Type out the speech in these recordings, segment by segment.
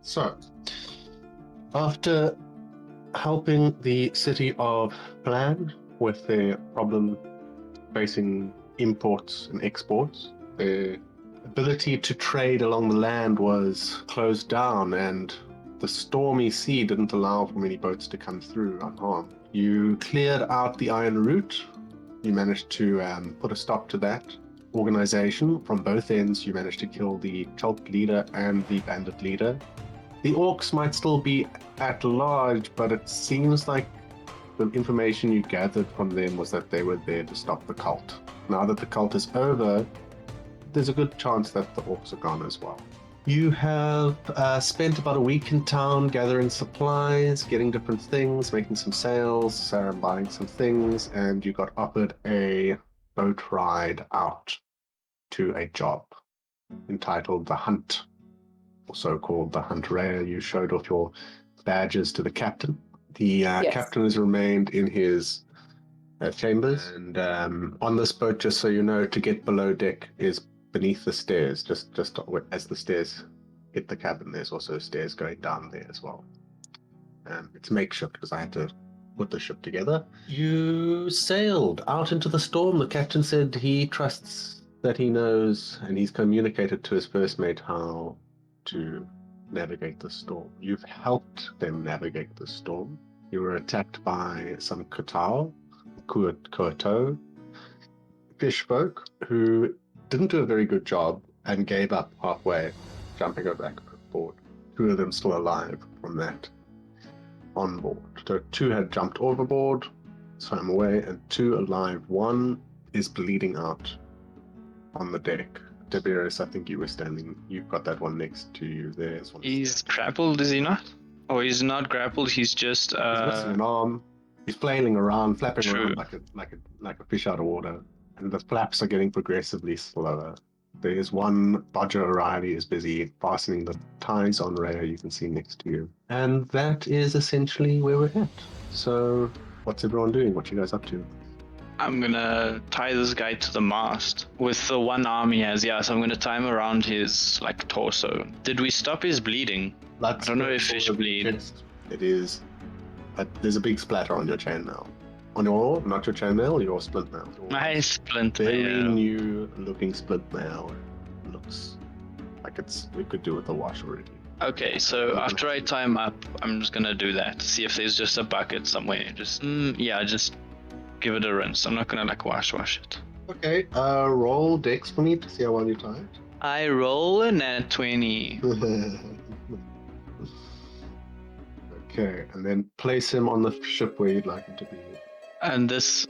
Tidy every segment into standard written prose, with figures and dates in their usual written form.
So, after helping the city of Plan with their problem facing imports and exports, their ability to trade along the land was closed down, and the stormy sea didn't allow for many boats to come through unharmed. You cleared out the Iron Route. You managed to put a stop to that organization. From both ends, you managed to kill the cult leader and the bandit leader. The orcs might still be at large, but it seems like the information you gathered from them was that they were there to stop the cult. Now that the cult is over, there's a good chance that the orcs are gone as well. You have spent about a week in town gathering supplies, getting different things, making some sales, buying some things, and you got offered a boat ride out to a job entitled The Hunt, also called The Hunt Rare. You showed off your badges to the captain. The captain has remained in his chambers, and on this boat, just so you know, to get below deck is beneath the stairs. Just as the stairs hit the cabin, there's also stairs going down there as well. It's makeshift because I had to put the ship together. You sailed out into the storm. The captain said he trusts that he knows, and he's communicated to his first mate how to navigate the storm. You've helped them navigate the storm. You were attacked by some Kuoto fish folk who didn't do a very good job and gave up halfway, jumping overboard. 2 of them still alive from that on board. So 2 had jumped overboard, swam away, and 2 alive. 1 is bleeding out on the deck. Tiberius, I think you've got that one next to you there. He's grappled, is he not? Or he's not grappled, he's just... He's missing an arm. He's flailing around, flapping around like a fish out of water. And the flaps are getting progressively slower. There's one, Bodger O'Reilly is busy fastening the ties on Rhea, you can see next to you. And that is essentially where we're at. So, what's everyone doing? What you guys up to? I'm gonna tie this guy to the mast with the one arm he has. Yeah, so I'm gonna tie him around his torso. Did we stop his bleeding? I don't know if fish bleed. It is, but there's a big splatter on your chainmail. On not your chainmail, your splint mail. My splint mail. Very new looking splint mail. Looks like we could do with a wash already. Okay, so after I tie him up, I'm just gonna do that. See if there's just a bucket somewhere. Just give it a rinse. I'm not gonna wash it. Okay, roll dex for me to see how well you tie it. I roll a nat 20. Okay, and then place him on the ship where you'd like him to be. And this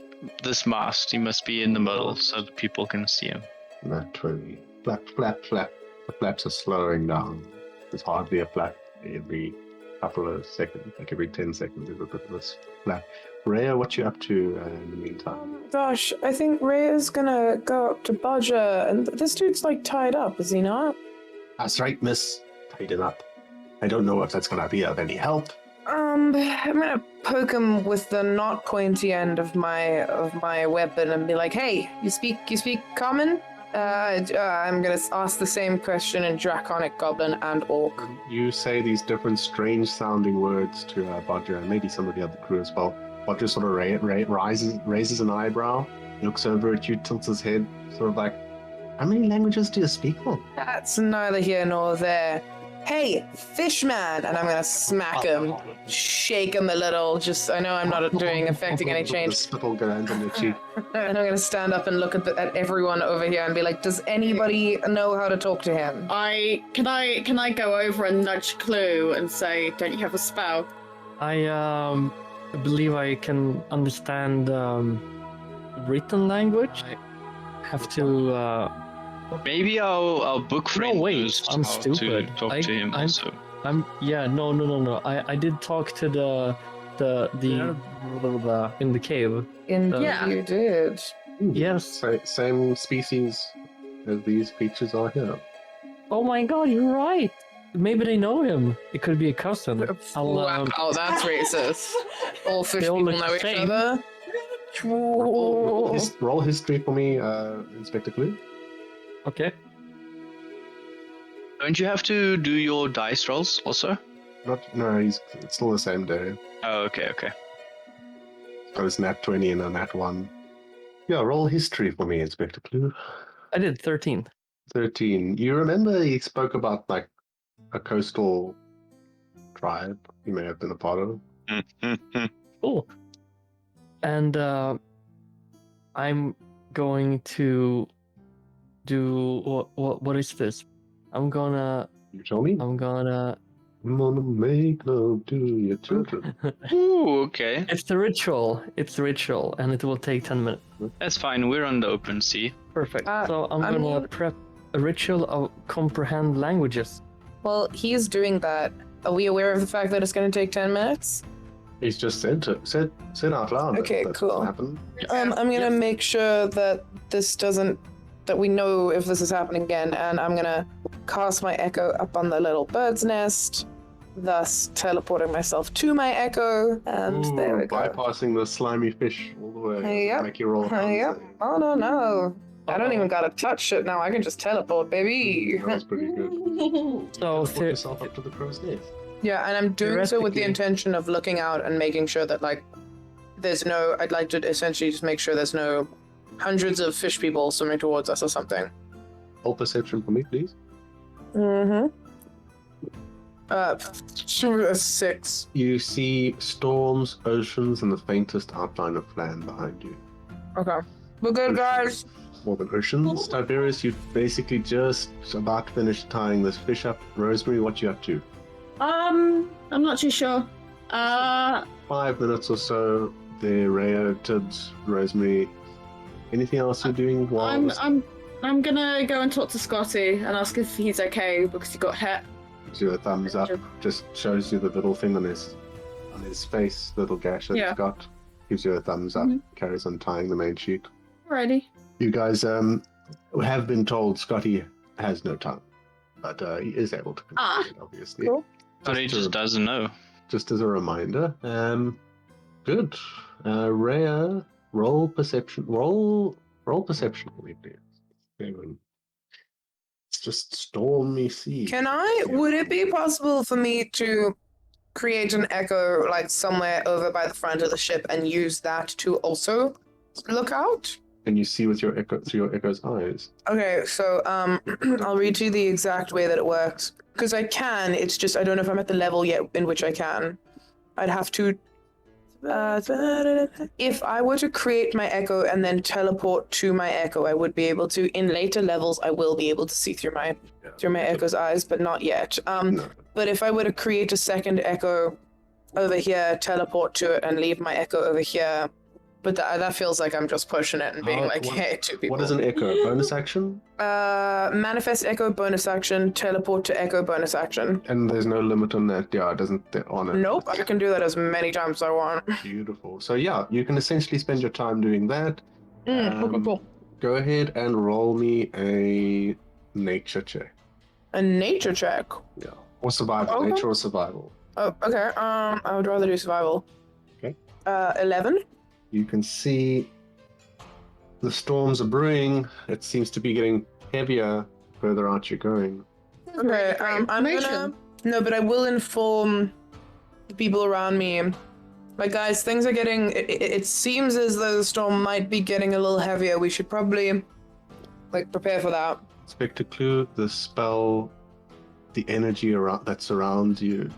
mast, he must be in the middle so that people can see him. Nat 20. Flap, flap, flap. The flaps are slowing down. There's hardly a flap every couple of seconds, like every 10 seconds there's a bit of a flap. Rhea, what you up to in the meantime? Gosh, I think Rhea's gonna go up to Bodger, and this dude's tied up, is he not? That's right, miss. Tied him up. I don't know if that's gonna be of any help. I'm gonna poke him with the not pointy end of my weapon and be like, "Hey, you speak common?" I'm gonna ask the same question in Draconic, Goblin, and Orc. You say these different strange-sounding words to Bodger and maybe some of the other crew as well. Bodger sort of raises an eyebrow, looks over at you, tilts his head, sort of like, "How many languages do you speak then?" That's neither here nor there. "Hey, Fishman!" And I'm gonna smack him, shake him a little, I know I'm not affecting any change. The spittle glands on your cheek. And I'm gonna stand up and look at everyone over here and be like, "Does anybody know how to talk to him?" Can I go over and nudge Clue and say, "Don't you have a spell?" I believe I can understand written language. I have to maybe I'll book friends. No, wait, I'm stupid. To talk to him also. No. I did talk to the in the cave. You did. Yes. Same species as these creatures are here. Oh my god, you're right. Maybe they know him. It could be a cousin. Wow, that's racist. All fish people know each other. Roll history for me, Inspector Clue. Okay. Don't you have to do your dice rolls also? No, it's still the same day. Oh, okay. Got his nat 20 and a nat 1. Yeah, roll history for me, Inspector Clue. I did 13. 13. You remember he spoke about like a coastal tribe you may have been a part of? Cool. And I'm going to do what is this? You tell me. I'm gonna I'm gonna make love to your children. Ooh, okay. It's the ritual. It's the ritual, and it will take 10 minutes. That's fine. We're on the open sea. Perfect. Uh, So I'm I gonna mean- prep a ritual of comprehend languages. Well, he's doing that. Are we aware of the fact that it's going to take 10 minutes? He's just said out loud. Okay, that cool. happened. I'm gonna make sure that that we know if this is happening again, and I'm gonna cast my echo up on the little bird's nest, thus teleporting myself to my echo, and Ooh, there we go. bypassing the slimy fish all the way. Yep. Make you roll. Yep. Oh no. I don't even gotta touch it now. I can just teleport, baby. That was pretty good. So Put yourself up to the crow's nest. Yeah, and I'm doing so with the Theoretically- intention of looking out and making sure that I'd like to essentially just make sure there's no hundreds of fish people swimming towards us or something. Roll perception for me, please. Mm-hmm. 6. You see storms, oceans, and the faintest outline of land behind you. Okay. We're good, guys. More than oceans. Tiberius, you've basically just about finished tying this fish up. Rosemary, what you up to? I'm not too sure. 5 minutes or so. There, Rhea, Tibbs, Rosemary. Anything else you're doing while I'm gonna go and talk to Scotty and ask if he's okay because he got hit. gives you a thumbs up? Just shows you the little thing on his face, little gash that Yeah. it's got. Gives you a thumbs up. Mhm. Carries on tying the main sheet. Alrighty. You guys have been told Scotty has no tongue, but he is able to communicate, obviously. Cool. But he just doesn't know. Just as a reminder. Good. Rhea, roll perception. Roll perception for me, please. It's just stormy sea. Would it be possible for me to create an echo somewhere over by the front of the ship and use that to also look out? Can you see with your echo through your echo's eyes? Okay, so I'll read to you the exact way that it works. Because I can, it's just I don't know if I'm at the level yet in which I can. I'd have to... if I were to create my echo and then teleport to my echo, I would be able to. In later levels, I will be able to see through my echo's eyes, but not yet. No. But if I were to create a second echo over here, teleport to it, and leave my echo over here, but that feels like I'm just pushing it and being hey, two people. What is an echo? Bonus action? Manifest echo, bonus action, teleport to echo, bonus action. And there's no limit on that. Yeah, it doesn't on it. Nope, I can do that as many times as I want. Beautiful. So yeah, you can essentially spend your time doing that. Cool. Go ahead and roll me a nature check. A nature check. Yeah. Or survival. Okay. Nature or survival. Oh, okay. I would rather do survival. Okay. 11. You can see the storms are brewing. It seems to be getting heavier further out you're going. Okay, I'm gonna... No, but I will inform the people around me. Guys, things are getting... It seems as though the storm might be getting a little heavier. We should probably, prepare for that. Inspector Clue, the spell, the energy that surrounds you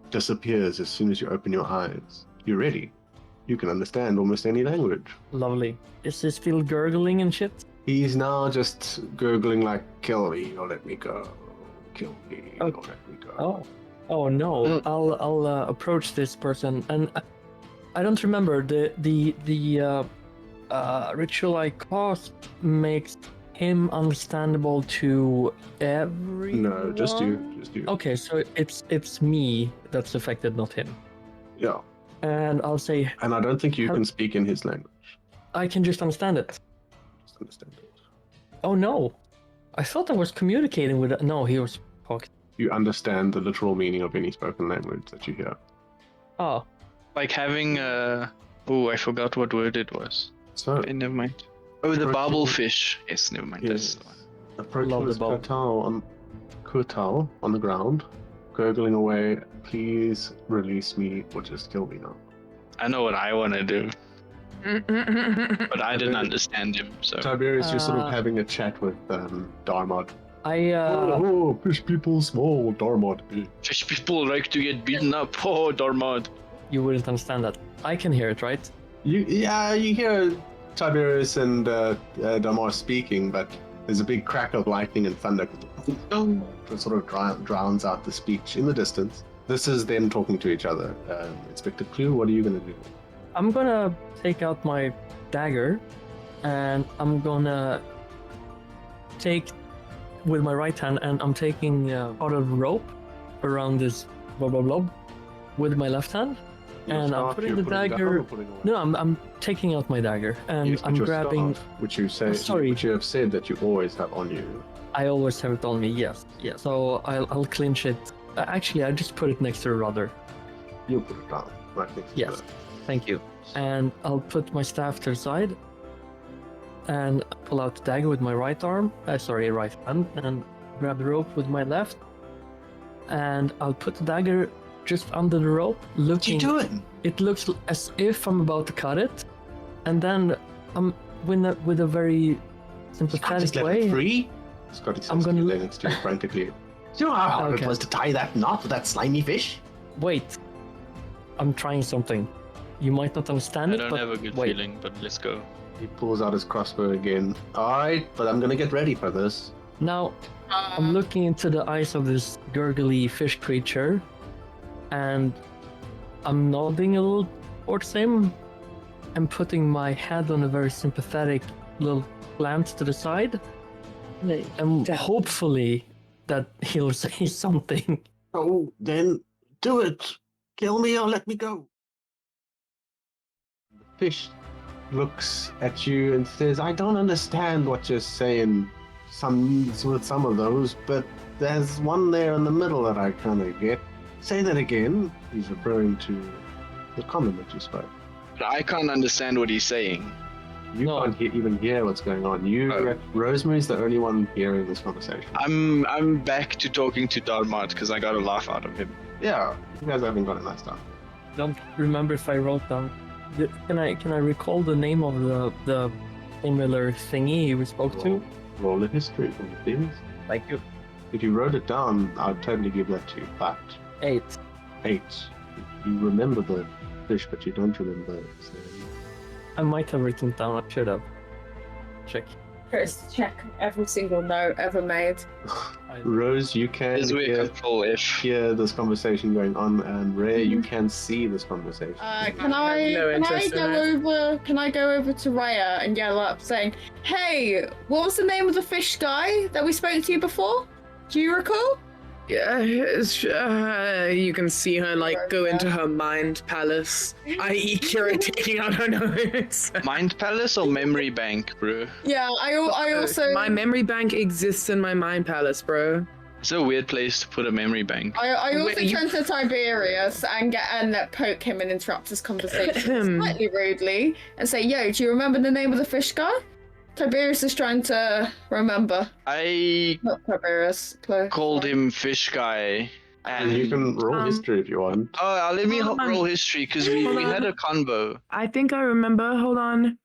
disappears as soon as you open your eyes. You're ready. You can understand almost any language. Lovely. Is this still gurgling and shit? He's now just gurgling kill me or let me go. Kill me or Okay. let me go. Oh no! I'll approach this person, and I don't remember the ritual I cast makes him understandable to everyone. No, just you. Just you. Okay, so it's me that's affected, not him. Yeah. And I'll say And I don't think you can speak in his language. I can just understand it. Just understand it. Oh no! I thought I was communicating with. No, he was talking. You understand the literal meaning of any spoken language that you hear. Oh, Like having a... Oh, I forgot what word it was. So, Okay, never mind. Oh, the Approaching- barblefish. Yes, never mind. That's yes. the one. Approaching Love the this ball. plateau Kurtal on the ground, gurgling away. Please release me or just kill me now. I know what I want to do, but I didn't Okay. understand him, so. Tiberius, you're sort of Uh, having a chat with Darmod. Fish people small, Darmod big. Fish people like to get beaten up. Oh, Darmod. you wouldn't understand that. I can hear it, right? You hear Tiberius and Darmod speaking, but there's a big crack of lightning and thunder. It sort of drowns out the speech in the distance. This is them talking to each other. Inspector Clue, what are you going to do? I'm gonna take out my dagger, and I'm gonna take with my right hand, and I'm taking part of the rope around this blob with my left hand, and I'm putting the dagger. No, I'm taking out my dagger, and Yes, but I'm your grabbing. staff, which you say, Sorry. which you have said that you always have on you. I always have it on me. Yes. So I'll clinch it. Actually, I just put it next to the rudder. You'll put it down right next to Yes. it. Thank you. And I'll put my staff to the side and pull out the dagger with my right arm. Right hand, and grab the rope with my left. And I'll put the dagger just under the rope, looking. What are you doing? It looks as if I'm about to cut it, and then I'm with a very You can't sympathetic just let way. it free. Scotty says I'm gonna to you next to you frantically. Do you know how hard Okay. it was to tie that knot with that slimy fish? Wait, I'm trying something. You might not understand I it, don't but have a good wait. feeling, but let's go. He pulls out his crossbow again. Alright, but I'm gonna get ready for this. Now I'm looking into the eyes of this gurgly fish creature, and I'm nodding a little towards him and putting my head on a very sympathetic little glance to the side, and hopefully that he'll say something. Oh, then do it. Kill me or let me go. The fish looks at you and says, I don't understand what you're saying with some of those, but there's one there in the middle that I kind of get. Say that again. He's referring to the comment that you spoke. But I can't understand what he's saying. You No. can't even hear what's going on. Rosemary's the only one hearing this conversation. I'm back to talking to Darmot because I got a laugh out of him. Yeah, you guys haven't got a nice time. Don't remember if I wrote down. Can I recall the name of the similar thingy we spoke to? Roll a history from the things. Thank you. If you wrote it down, I'd totally give that to you. But 8. 8. You remember the fish, but you don't remember its name. I might have written it down. I should have. Check. First, check every single note ever made. Rose, you can Is we hear, Control F. hear this conversation going on, and Ray, you can see this conversation. Can I no interest in it. Can I go over to Raya and yell up saying, "Hey, what was the name of the fish guy that we spoke to before? Do you recall?" Yeah, you can see her like go into her mind palace, i.e. Kira taking out her notes. Mind Palace or Memory Bank, bro? Yeah, I also My memory bank exists in my mind palace, bro. It's a weird place to put a memory bank. I also Wait, you- turn to Tiberius and poke him and interrupt his conversation slightly rudely and say, "Yo, do you remember the name of the fish guy?" Tiberius is trying to remember. I Not Tiberius. Chloe. called him Fish Guy. And you can roll history if you want. Oh, let me Hold on. roll history because we Hold had on. a convo. I think I remember. Hold on.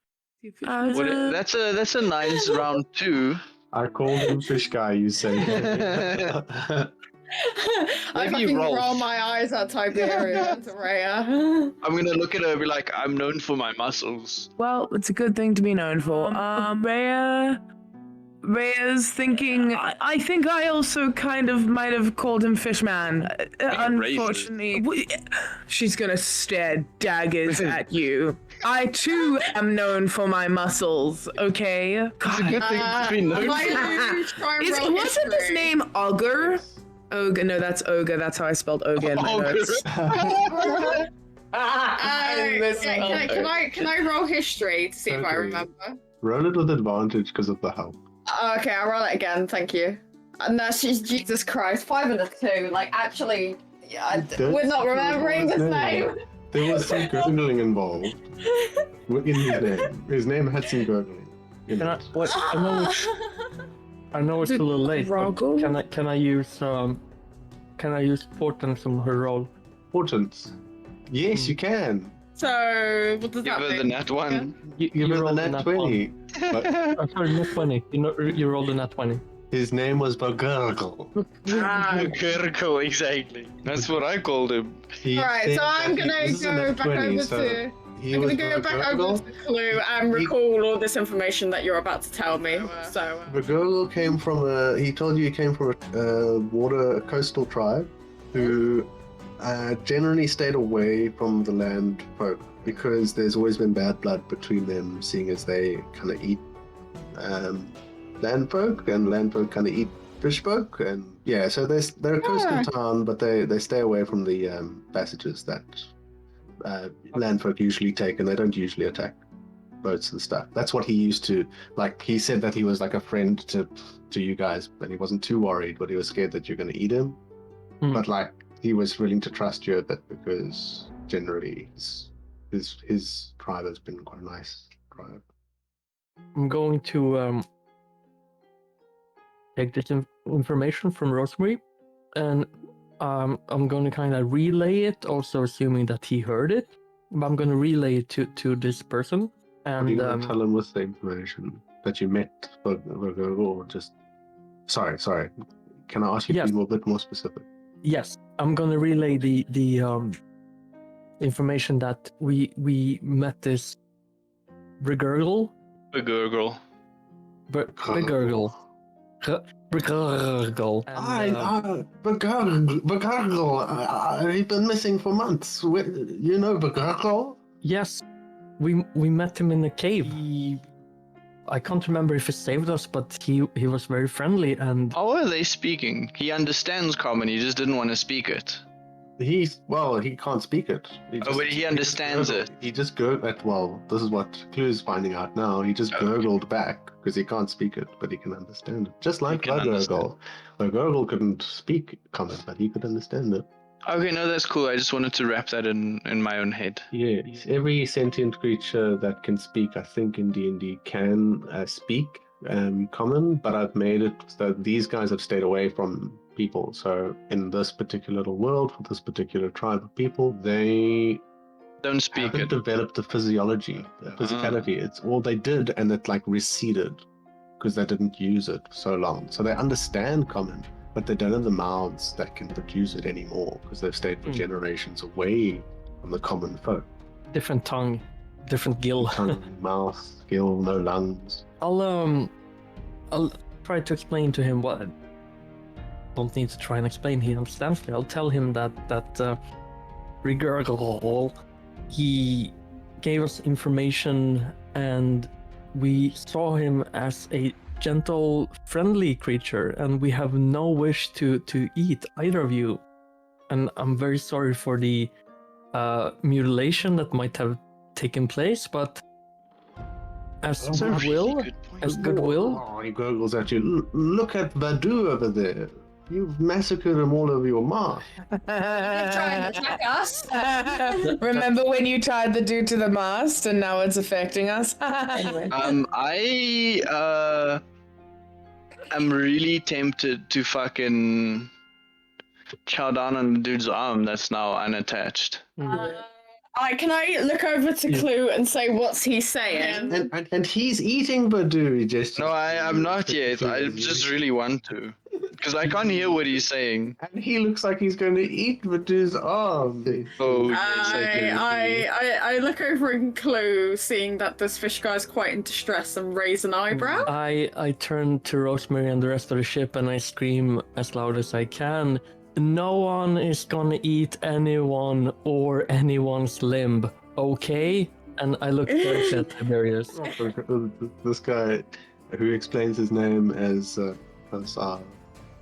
That's a nice round 2. I called him fish guy, you say. I Maybe fucking Rolf. roll my eyes at Tiberius and Rhea. I'm gonna look at her and be like, I'm known for my muscles. Well, it's a good thing to be known for. Rhea's thinking. I think I also kind of might have called him Fishman. Unfortunately, she's gonna stare daggers at you. I too am known for my muscles. Okay. It's a good thing to be known for. Wasn't his name Ogre? Ogre? No, that's Ogre. That's how I spelled Ogre in my Ogre. notes. Can I roll history to see if I Okay. remember? Roll it with advantage because of the help. Okay, I'll roll it again. Thank you. And that's just Jesus Christ, 5 and a 2. Like actually, we're not remembering his name. There was some gurgling involved in his name. His name had some gurgling. in Can I, it. what, I know which, I know it's a little late. But Groggle? can I use portents on her roll? Portents. Yes, you can. So what does Give that her mean? the nat one. Give her the rolled a nat nat 20. But I'm sorry, nat 20. You rolled a nat 20. his name was Bagurgle. Kirko, exactly. That's what I called him. He Alright, said so I'm that gonna this is a go nat back 20, over so to. he I'm was gonna go back over Bagurgle. to the clue and recall all this information that you're about to tell me. So. Bagurgle came from he told you he came from a coastal tribe who generally stayed away from the land folk because there's always been bad blood between them, seeing as they kind of eat land folk and land folk kind of eat fish folk, and yeah, so they're a coastal town, but they stay away from the passages that land folk usually take, and they don't usually attack boats and stuff. That's what he used to like. He said that he was like a friend to you guys, and he wasn't too worried, but he was scared that you're going to eat him. But like he was willing to trust you a bit because generally his tribe has been quite a nice tribe. I'm going to take this information from Rosemary, and I'm going to kind of relay it, also assuming that he heard it. But I'm going to relay it to this person. And Are you going to tell him with the information that you met or just... Sorry. Can I ask you to be a bit more specific? Yes, I'm going to relay the information that we met this Brigurgle. Bagurgle. Brigurgle. Brigurgle. Bagurgle. He's been missing for months. You know Bagurgle? Yes, we met him in a cave. I can't remember if he saved us, but he was very friendly and... How are they speaking? He understands common, he just didn't want to speak it. He can't speak it. But he understands it. He just gurgled. Well, this is what Clue is finding out now. He just gurgled back because he can't speak it, but he can understand it. Just like Bagurgle. Bagurgle couldn't speak common, but he could understand it. Okay, no, that's cool. I just wanted to wrap that in my own head. Yes, every sentient creature that can speak, I think in D&D can speak common, but I've made it so these guys have stayed away from people. So in this particular little world, for this particular tribe of people, they don't speak haven't it. developed the physiology, the physicality. It's all they did, and it like receded because they didn't use it for so long. So they understand common, but they don't have the mouths that can produce it anymore because they've stayed for generations away from the common folk. Different tongue, different gill. Tongue, mouth, gill, no lungs. I'll try to explain to him what. Don't need to try and explain. He understands me. I'll tell him that Rigurgle, he gave us information, and we saw him as a gentle, friendly creature, and we have no wish to eat either of you. And I'm very sorry for the mutilation that might have taken place, but as goodwill, Oh, he gurgles at you. Look at Badu over there. You've massacred him all over your mark. Trying to attack us. Remember when you tied the dude to the mast and now it's affecting us? Anyway. I'm really tempted to fucking chow down on the dude's arm that's now unattached. Can I look over to Clue and say what's he saying? And he's eating Badu. He just... No, I'm not yet. I just really want to. Because I can't hear what he's saying. And he looks like he's going to eat Badu's arm. Oh, I look over in Clue, seeing that this fish guy's quite in distress, and raise an eyebrow. I turn to Rosemary and the rest of the ship and I scream as loud as I can. No one is gonna eat anyone or anyone's limb, okay? And I look close at Tiberius. This guy who explains his name as Azal.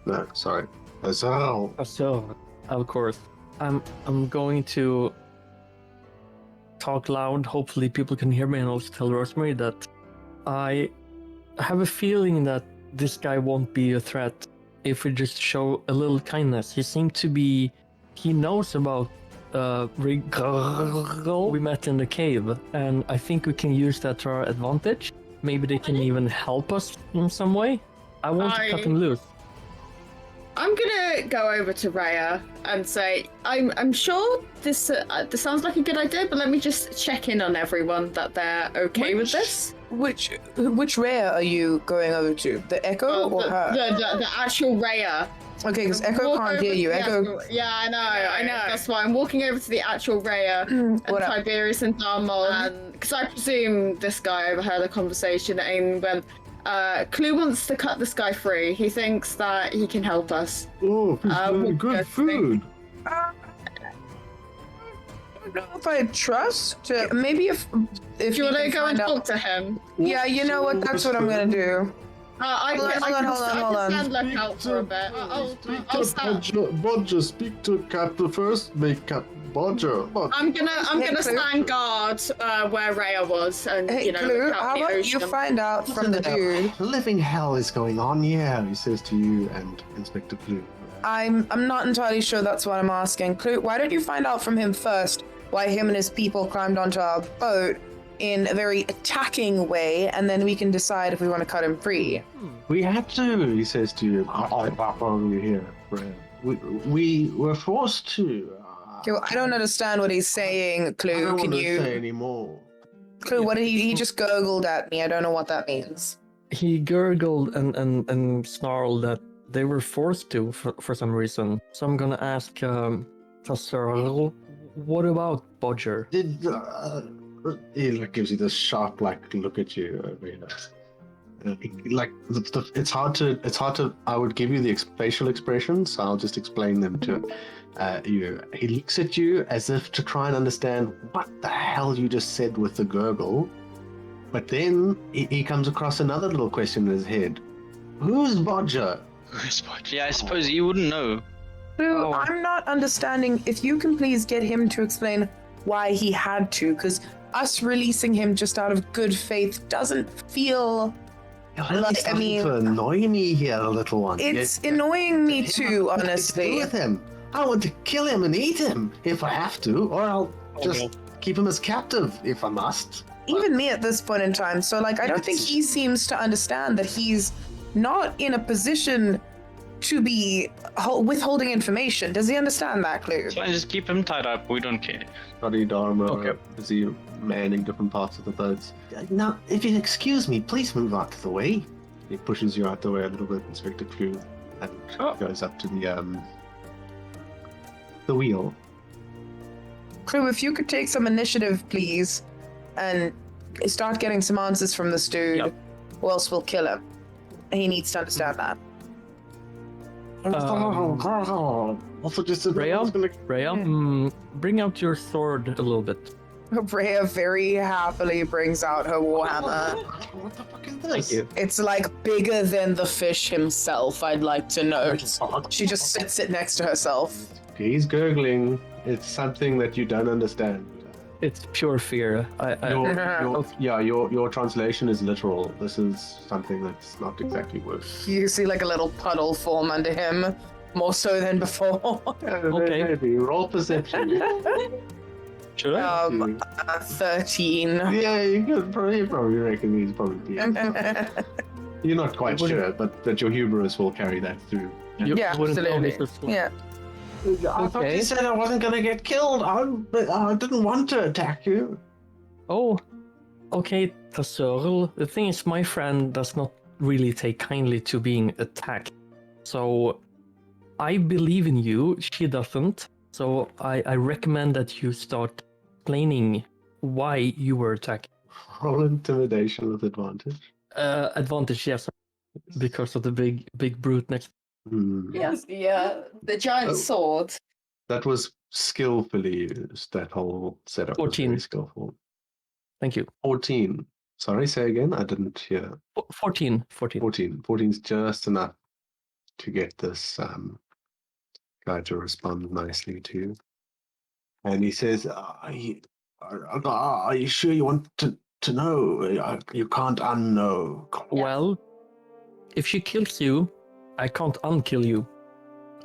No, sorry. Azal. So, of course, I'm going to talk loud. Hopefully people can hear me, and also tell Rosemary that I have a feeling that this guy won't be a threat if we just show a little kindness. He knows about Rigurgle we met in the cave, and I think we can use that to our advantage. Maybe they can even help us in some way. I want to cut him loose. I'm gonna go over to Rhea and say, I'm sure this sounds like a good idea, but let me just check in on everyone that they're okay with this. Which Rhea are you going over to? The Echo or her? The actual Rhea. Okay, because Echo can't hear you. Echo. Yeah, I know. That's why I'm walking over to the actual Rhea and Tiberius and Darmol, and because I presume this guy overheard the conversation and went, Clue wants to cut this guy free. He thinks that he can help us. Oh, he's good food. I don't know if I trust. Maybe if you want to go and talk to him. Yeah, you know what? That's what I'm gonna do. Hold on. Stand lookout for a bit. I'll stand. Bodger, speak to Captain first. Make Captain Bodger. I'm gonna stand guard where Rhea was, and Hey, Clue, look out how the about ocean. you find out from the dude? Living hell is going on, yeah, he says to you and Inspector Blue. I'm not entirely sure that's what I'm asking. Clue, why don't you find out from him first why him and his people climbed onto our boat in a very attacking way, and then we can decide if we want to cut him free. We had to, he says to you. Over here, Fred. We were forced to. Okay, well, I don't understand what he's saying, I Clue. don't Can want to you... say anymore. Clue, what did he just gurgled at me? I don't know what that means. He gurgled and snarled that they were forced to for some reason. So I'm gonna ask Tasserl, what about Bodger? Did he gives you this sharp look at you, Rena. It's hard to. I would give you the facial expressions. So I'll just explain them to you. He looks at you as if to try and understand what the hell you just said with the gurgle, but then he comes across another little question in his head. Who's Bodger? Yeah, I suppose you wouldn't know. Clue, I'm not understanding. If you can please get him to explain why he had to, because us releasing him just out of good faith doesn't feel like, I mean, to annoy me here, little one. it's annoying me too, honestly. With him, I want to kill him and eat him if I have to, or I'll just keep him as captive if I must. Even me at this point in time. So, I don't think he seems to understand that he's not in a position to be withholding information. Does he understand that, Clue? So I just keep him tied up. We don't care. Study Dharma, busy manning different parts of the boats. Now, if you'll excuse me, please move out of the way. He pushes you out the way a little bit, Inspector Clue, and goes up to the wheel. Clue, if you could take some initiative, please, and start getting some answers from this dude, or else we'll kill him. He needs to understand that. Also, just Rhea, bring out your sword a little bit. Rhea very happily brings out her warhammer. What the fuck is this? It's bigger than the fish himself, I'd like to note. She just sits it next to herself. He's gurgling. It's something that you don't understand. It's pure fear. Your translation is literal. This is something that's not exactly worse. You see a little puddle form under him, more so than before. Okay. Maybe. Roll perception. Should I? 13. Yeah, you probably reckon he's probably. You're not quite sure, but that your hubris will carry that through. Yeah, absolutely. Yeah. I thought you said I wasn't gonna get killed. I didn't want to attack you. Oh, okay, Tasserl. The thing is, my friend does not really take kindly to being attacked. So, I believe in you. She doesn't. So, I recommend that you start explaining why you were attacked. Roll intimidation with advantage. Advantage, yes, because of the big brute next. Yes, the giant sword. That was skillfully used. That whole setup 14. was very skillful. Thank you. 14. Sorry, say again. I didn't hear. 14. 14. 14 is just enough to get this guy to respond nicely to you. And he says, are you sure you want to know? You can't unknow. Well, if she kills you, I can't unkill you.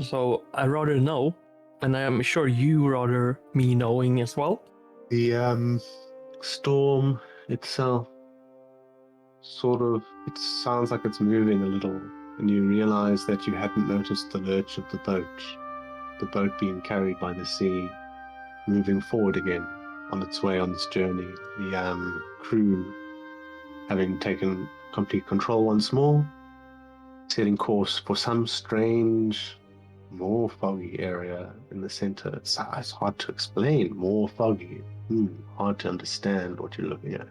So I rather know, and I am sure you rather me knowing as well. The storm itself it sounds like it's moving a little and you realize that you hadn't noticed the lurch of the boat being carried by the sea, moving forward again on its way on this journey. The crew, having taken complete control once more, setting course for some strange, more foggy area in the center. It's hard to explain. More foggy. Hard to understand what you're looking at.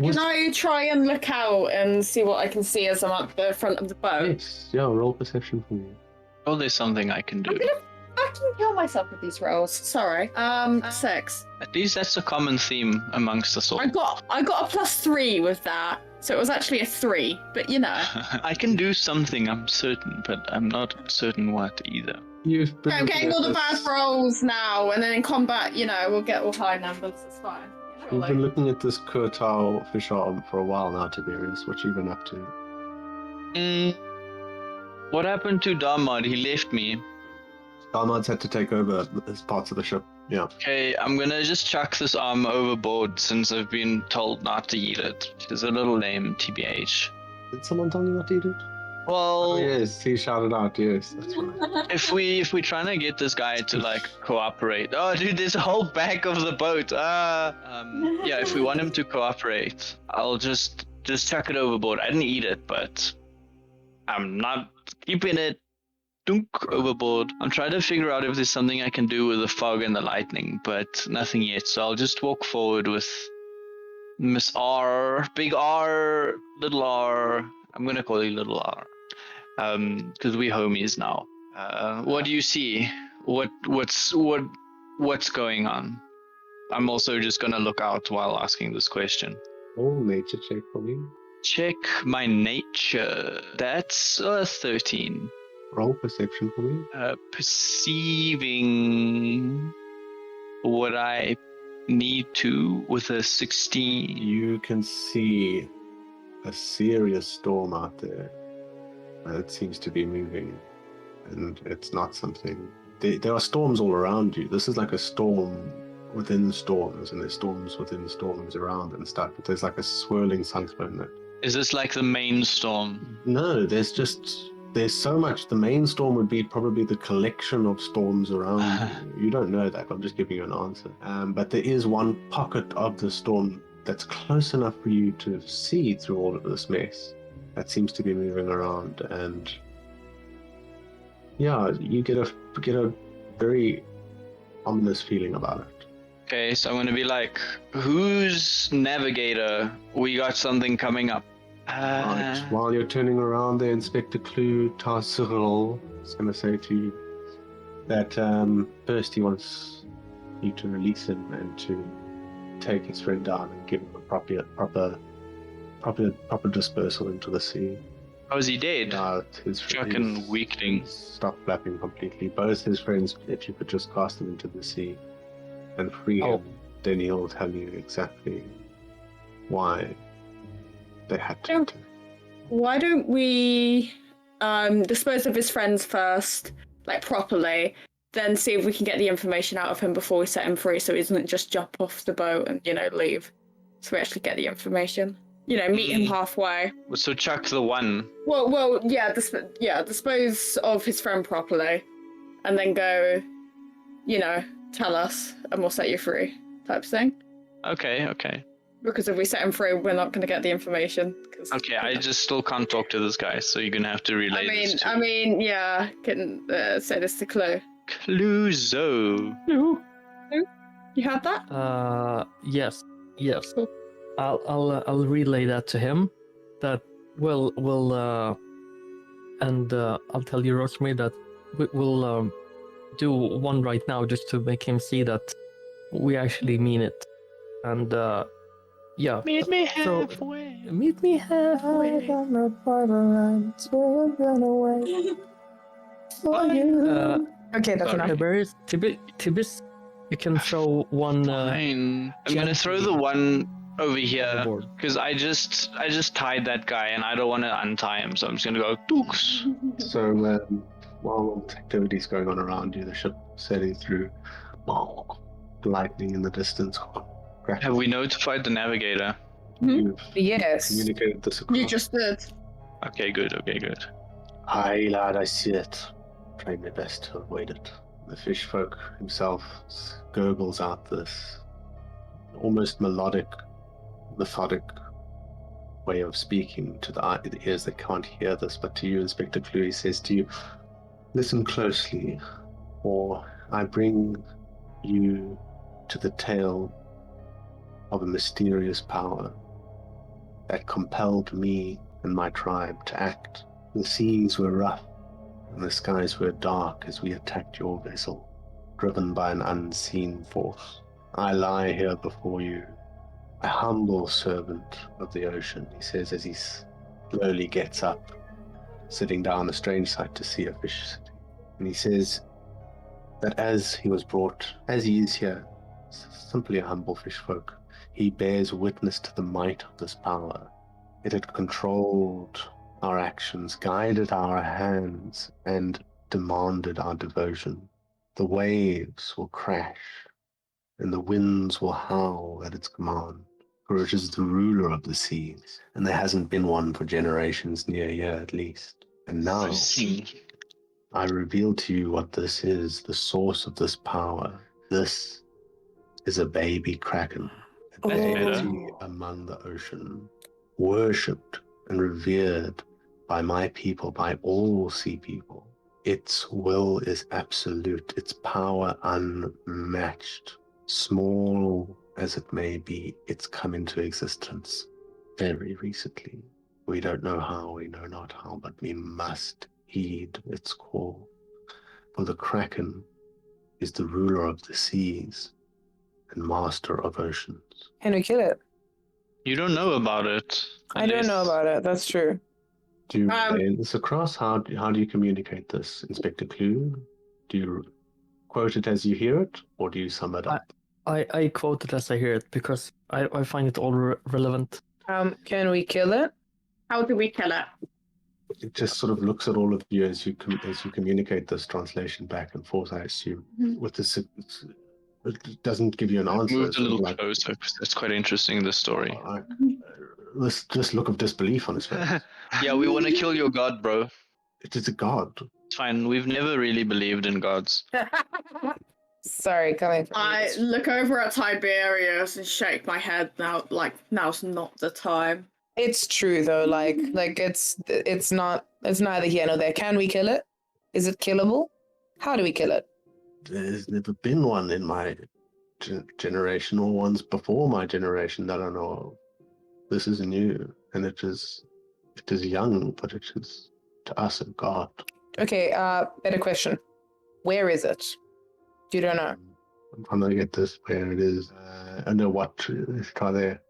Can I try and look out and see what I can see as I'm at the front of the boat? Yes, yeah, roll perception for me. Oh, there's something I can do. I can kill myself with these rolls. Sorry. 6. At least that's a common theme amongst us all. I got a +3 with that, so it was actually a 3. But you know. I can do something, I'm certain, but I'm not certain what either. I'm getting all the bad rolls now, and then in combat, we'll get all high numbers. It's fine. You've been looking at this Kurtal fish arm for a while now, Tiberius. What you been up to? What happened to Darmod? He left me. Darmod's had to take over his parts of the ship. Yeah. Okay, I'm gonna just chuck this arm overboard since I've been told not to eat it. It's a little lame, TBH. Did someone tell you not to eat it? Well, oh, yes, he shouted out, yes. That's right. If we're trying to get this guy to cooperate. Oh, dude, there's a whole back of the boat. Yeah, if we want him to cooperate, I'll just chuck it overboard. I didn't eat it, but I'm not keeping it. Dunk overboard. I'm trying to figure out if there's something I can do with the fog and the lightning, but nothing yet. So I'll just walk forward with Miss R, Big R, Little R. I'm gonna call you Little R. Because we homies now. What do you see? What's going on? I'm also just gonna look out while asking this question. Oh, nature check for me. Check my nature. That's 13. Roll perception for me. Perceiving what I need to with a 16. You can see a serious storm out there. It seems to be moving, and it's not something. There are storms all around you. This is like a storm within storms, and there's storms within storms around and stuff. But there's like a swirling cyclone that. Is this like the main storm? No, there's so much. The main storm would be probably the collection of storms around you. You don't know that. I'm just giving you an answer. But there is one pocket of the storm that's close enough for you to see through all of this mess. That seems to be moving around, and yeah, you get a very ominous feeling about it. Okay, so I'm gonna be like, who's navigator? We got something coming up. Right. While you're turning around there, Inspector Clue Cyril is gonna say to you that first he wants you to release him and to take his friend down and give him a proper dispersal into the sea. Oh, is he dead? His fucking weakling. Stopped flapping completely. Both his friends, if you could just cast them into the sea and free him, then he'll tell you exactly why they had to. Why don't we dispose of his friends first, properly, then see if we can get the information out of him before we set him free, so he doesn't just jump off the boat and leave. So we actually get the information. Meet him halfway. So chuck the one. Well, yeah, dispose of his friend properly, and then go, tell us, and we'll set you free, type of thing. Okay. Because if we set him free, we're not going to get the information. Okay, I just still can't talk to this guy, so you're going to have to relay this to yeah, can say this to Clue. Cluzo. Clue? You had that? Yes. Cool. I'll relay that to him. That we'll and I'll tell you, Rosemary, that we'll do one right now just to make him see that we actually mean it. And yeah. Meet me halfway. Meet me halfway on the borderlands. We're gonna wait for you. Okay, that's enough. Tibis, you can throw one. Fine. I'm gonna throw the one over here because I just tied that guy and I don't want to untie him, so I'm just gonna go dukes. So while activity's going on around you, the ship sailing through, lightning in the distance. Have we notified the navigator? You've Yes. communicated this across. You just did. Okay, good. Aye, lad, I see it. Trying my best to avoid it. The fish folk himself gurgles out this almost melodic, methodic way of speaking to the ears that can't hear this, but to you, Inspector Clue, he says to you, listen closely, or I bring you to the tale of a mysterious power that compelled me and my tribe to act. The seas were rough, and the skies were dark as we attacked your vessel, driven by an unseen force. I lie here before you, a humble servant of the ocean, he says as he slowly gets up, sitting down a strange sight to see a fish city. And he says that as he was brought, as he is here, simply a humble fish folk, he bears witness to the might of this power. It had controlled our actions, guided our hands, and demanded our devotion. The waves will crash, and the winds will howl at its command, for it is the ruler of the seas, and there hasn't been one for generations near here at least. And now, I reveal to you what this is, the source of this power. This is a baby kraken, a deity among the ocean, worshipped and revered by my people, by all sea people. Its will is absolute, its power unmatched. Small as it may be, it's come into existence very recently. We don't know how, we know not how, but we must heed its call. For the Kraken is the ruler of the seas and master of oceans. Can we kill it? You don't know about it. I don't know about it. That's true. Do you relay this across? How do you communicate this, Inspector Clue? Do you quote it as you hear it, or do you sum it up? I quote it as I hear it because I find it all relevant. Can we kill it? How do we kill it? It just sort of looks at all of you as you communicate this translation back and forth, I assume. With this, it doesn't give you an answer. Move It's a sort of little like, closer because that's quite interesting, this story. this just look of disbelief on his face. Yeah, we want to kill your god, bro. It is a god. It's fine. We've never really believed in gods. Sorry, coming from I you. look over at Tiberius and shake my head now, like, now's not the time. It's true though, like it's neither here nor there. Can we kill it? Is it killable? How do we kill it? There's never been one in my generation or ones before my generation that I know of. This is new, and it is young, but it is to us a god. Okay, better question. Where is it? You don't know. I'm trying to get this where it is. I know what. Let's try there.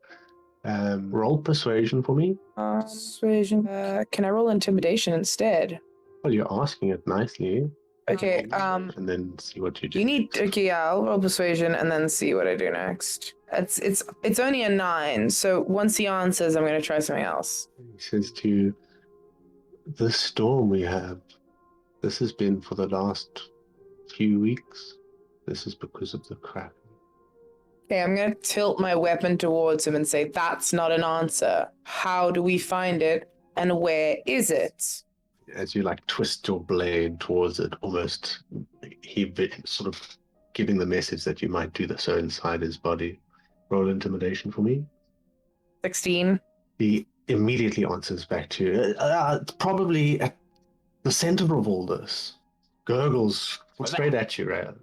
Roll persuasion for me. Persuasion. Can I roll intimidation instead? Well, you're asking it nicely. Okay, and then see what you do. I'll roll persuasion and then see what I do next. It's only a 9, so once he answers, I'm gonna try something else. He says to you, "This storm we have, this has been for the last few weeks. This is because of the crack." Okay, I'm gonna tilt my weapon towards him and say, "That's not an answer. How do we find it, and where is it?" As you twist your blade towards it, almost he sort of giving the message that you might do this so inside his body. Roll intimidation for me. 16. He immediately answers back to you. It's probably at the center of all this. Gurgles straight at you, Rhea.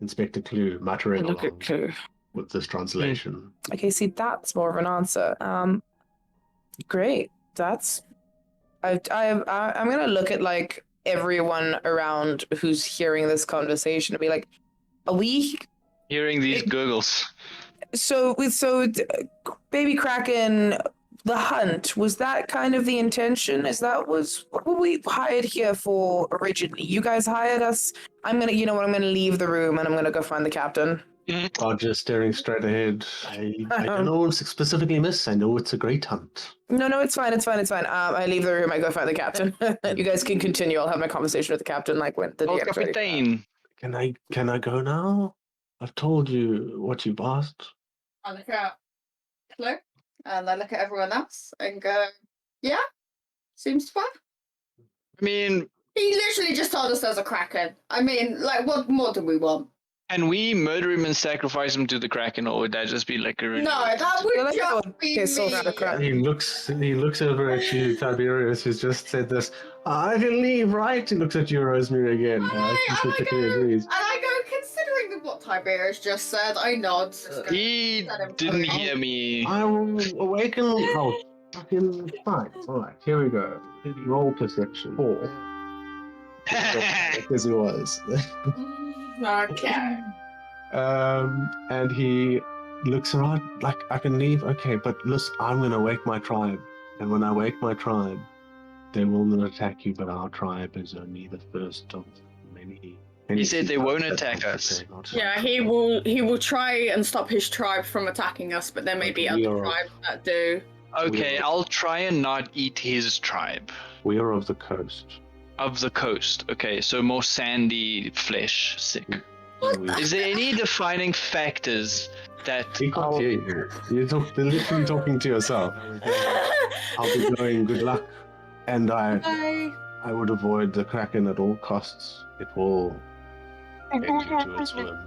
Inspector Clue muttering Look at along Clue. with this translation. Okay, see, that's more of an answer. Great. I'm gonna look at everyone around who's hearing this conversation and be like, "Are we Hearing these gurgles. so baby Kraken, the hunt, was that kind of the intention? What were we hired here for originally? You guys hired us. I'm gonna leave the room and I'm gonna go find the captain." Roger staring straight ahead. I don't know what specifically, miss. I know it's a great hunt. No, it's fine. I leave the room. I go find the captain. You guys can continue. I'll have my conversation with the captain when the DM's ready. Captain. Can I go now? I've told you what you've asked. I look at Clue. And I look at everyone else and go, yeah, seems fine. I mean, He literally just told us there's a Kraken. I mean, like, what more do we want? can we murder him and sacrifice him to the Kraken, or would that just be like a really... No, that I would like just how be Kiss off the me. Kraken. He looks over at you, Tiberius, who's just said this. I can leave, right? He looks at you, Rosemary, again. She particularly agrees. And I go, considering what Tiberius just said, I nod. He didn't hear me. I will awaken. Oh, fucking fine. Alright, here we go. Roll perception. 4. As he was. Okay. And he looks around like, I can leave? Okay, but listen, I'm going to wake my tribe. And when I wake my tribe, they will not attack you, but our tribe is only the first of many. He said they won't that attack will us. not Yeah, attack he us. will try and stop his tribe from attacking us, but there may be We other are- tribes that do. Okay, I'll try and not eat his tribe. We are of the coast. Of the coast. Okay, so more sandy flesh. Sick. Is there any defining factors that... He can't hear you. You're literally talking to yourself. I'll be going good luck. And I would avoid the Kraken at all costs. It will take you to its worm.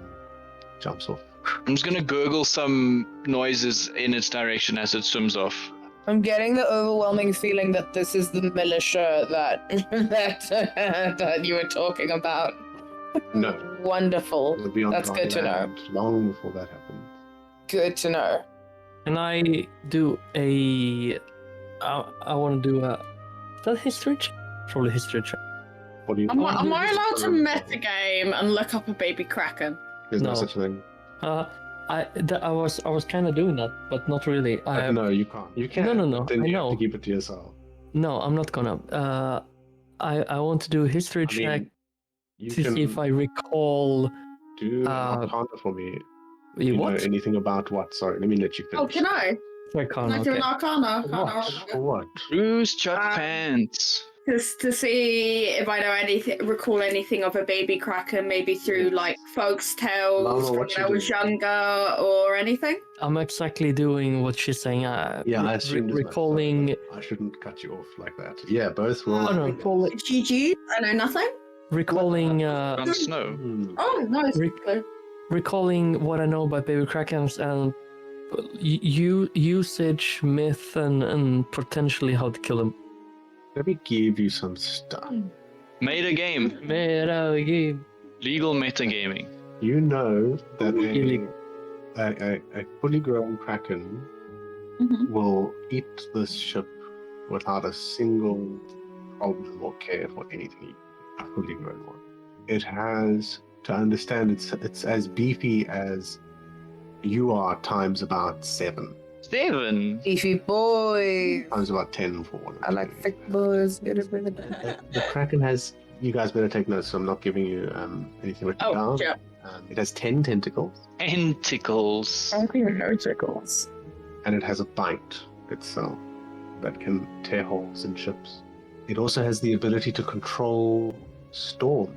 Jumps off. I'm just gonna gurgle some noises in its direction as it swims off. I'm getting the overwhelming feeling that this is the militia that that you were talking about. No. Wonderful. It'll be on That's dry good to know. land long before that happens. Good to know. Can I do a? I want to do a. Is that history check? Probably history check. What do you? Am I allowed to metagame and look up a baby Kraken? There's no No. such thing. I was kind of doing that, but not really. No, you can't. You can. No, but then I you know. have to keep it to yourself. No, I'm not gonna. I want to do a history I check mean, you to can see if I recall. do uh, Arcana for me. Do you know What? anything about what? Sorry, let me let you finish. Oh, can I? Arcana, Can I do okay. an Arcana? For what? Bruce Chuck Um, Pants. Just to see if I know anything, recall anything of a baby Kraken, maybe through like folks' tales Mama, from what when you I was doing? younger or anything. I'm exactly doing what she's saying. Yeah, I assumed as much, recalling. sorry. I shouldn't cut you off like that. Yeah, both roll. Oh no, GG, I know nothing. recalling. On snow. Hmm. Oh, nice. Recalling what I know about baby krakens and usage, myth, and potentially how to kill them. Let me give you some stuff. Made a game. Legal metagaming. You know that Illegal. a fully grown kraken Mhm. will eat this ship without a single problem or care for anything. A fully grown one. It has, to understand, it's as beefy as you are times about 7. 7. Beefy boy. Times about 10 for one. I like thick boys. The kraken has. You guys better take notes. So I'm not giving you anything written Oh, down. yeah. It has 10 tentacles, Tentacles. Tentacles. and it has a bite itself that can tear holes in ships. It also has the ability to control storms.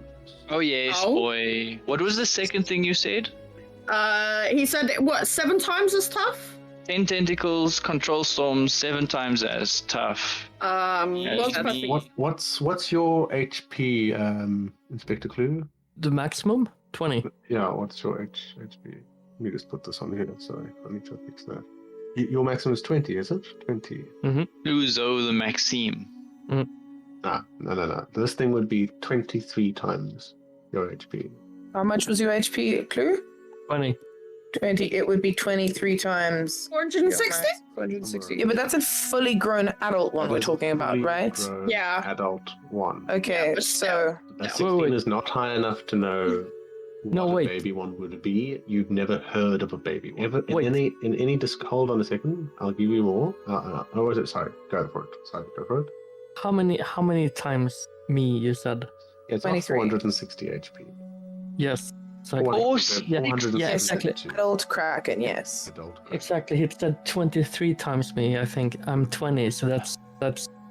Oh yes, Oh. boy. What was the second thing you said? He said what? 7 times as tough. 10 tentacles, control storms, 7 times as tough. What's that's my- neat. What's your HP, Inspector Clue? The maximum 20. Yeah, what's your HP? Let me just put this on here. Sorry, I need to fix that. Your maximum is 20, is it? 20. Uzo the Maxime. No. This thing would be 23 times your HP. How much was your HP, Clue? 20. 20. It would be 23 times. 460? 460. Yeah, but that's a fully grown adult one we're talking about, Fully right? grown Yeah. Adult one. Okay, Yeah, but so A 16 wait. is not high enough to know No, what wait. a baby one would be. You've never heard of a baby one. Ever, Wait. in any disc. Hold on a second. I'll give you more. Oh, is it? Sorry. Go for it. Sorry. Go for it. How many times me you said? It's not 23. 460 HP. Yes. Exactly. course. Yeah, 472. yeah, exactly. adult Kraken, yes. Adult. Exactly. He said 23 times me. I think I'm 20, so that's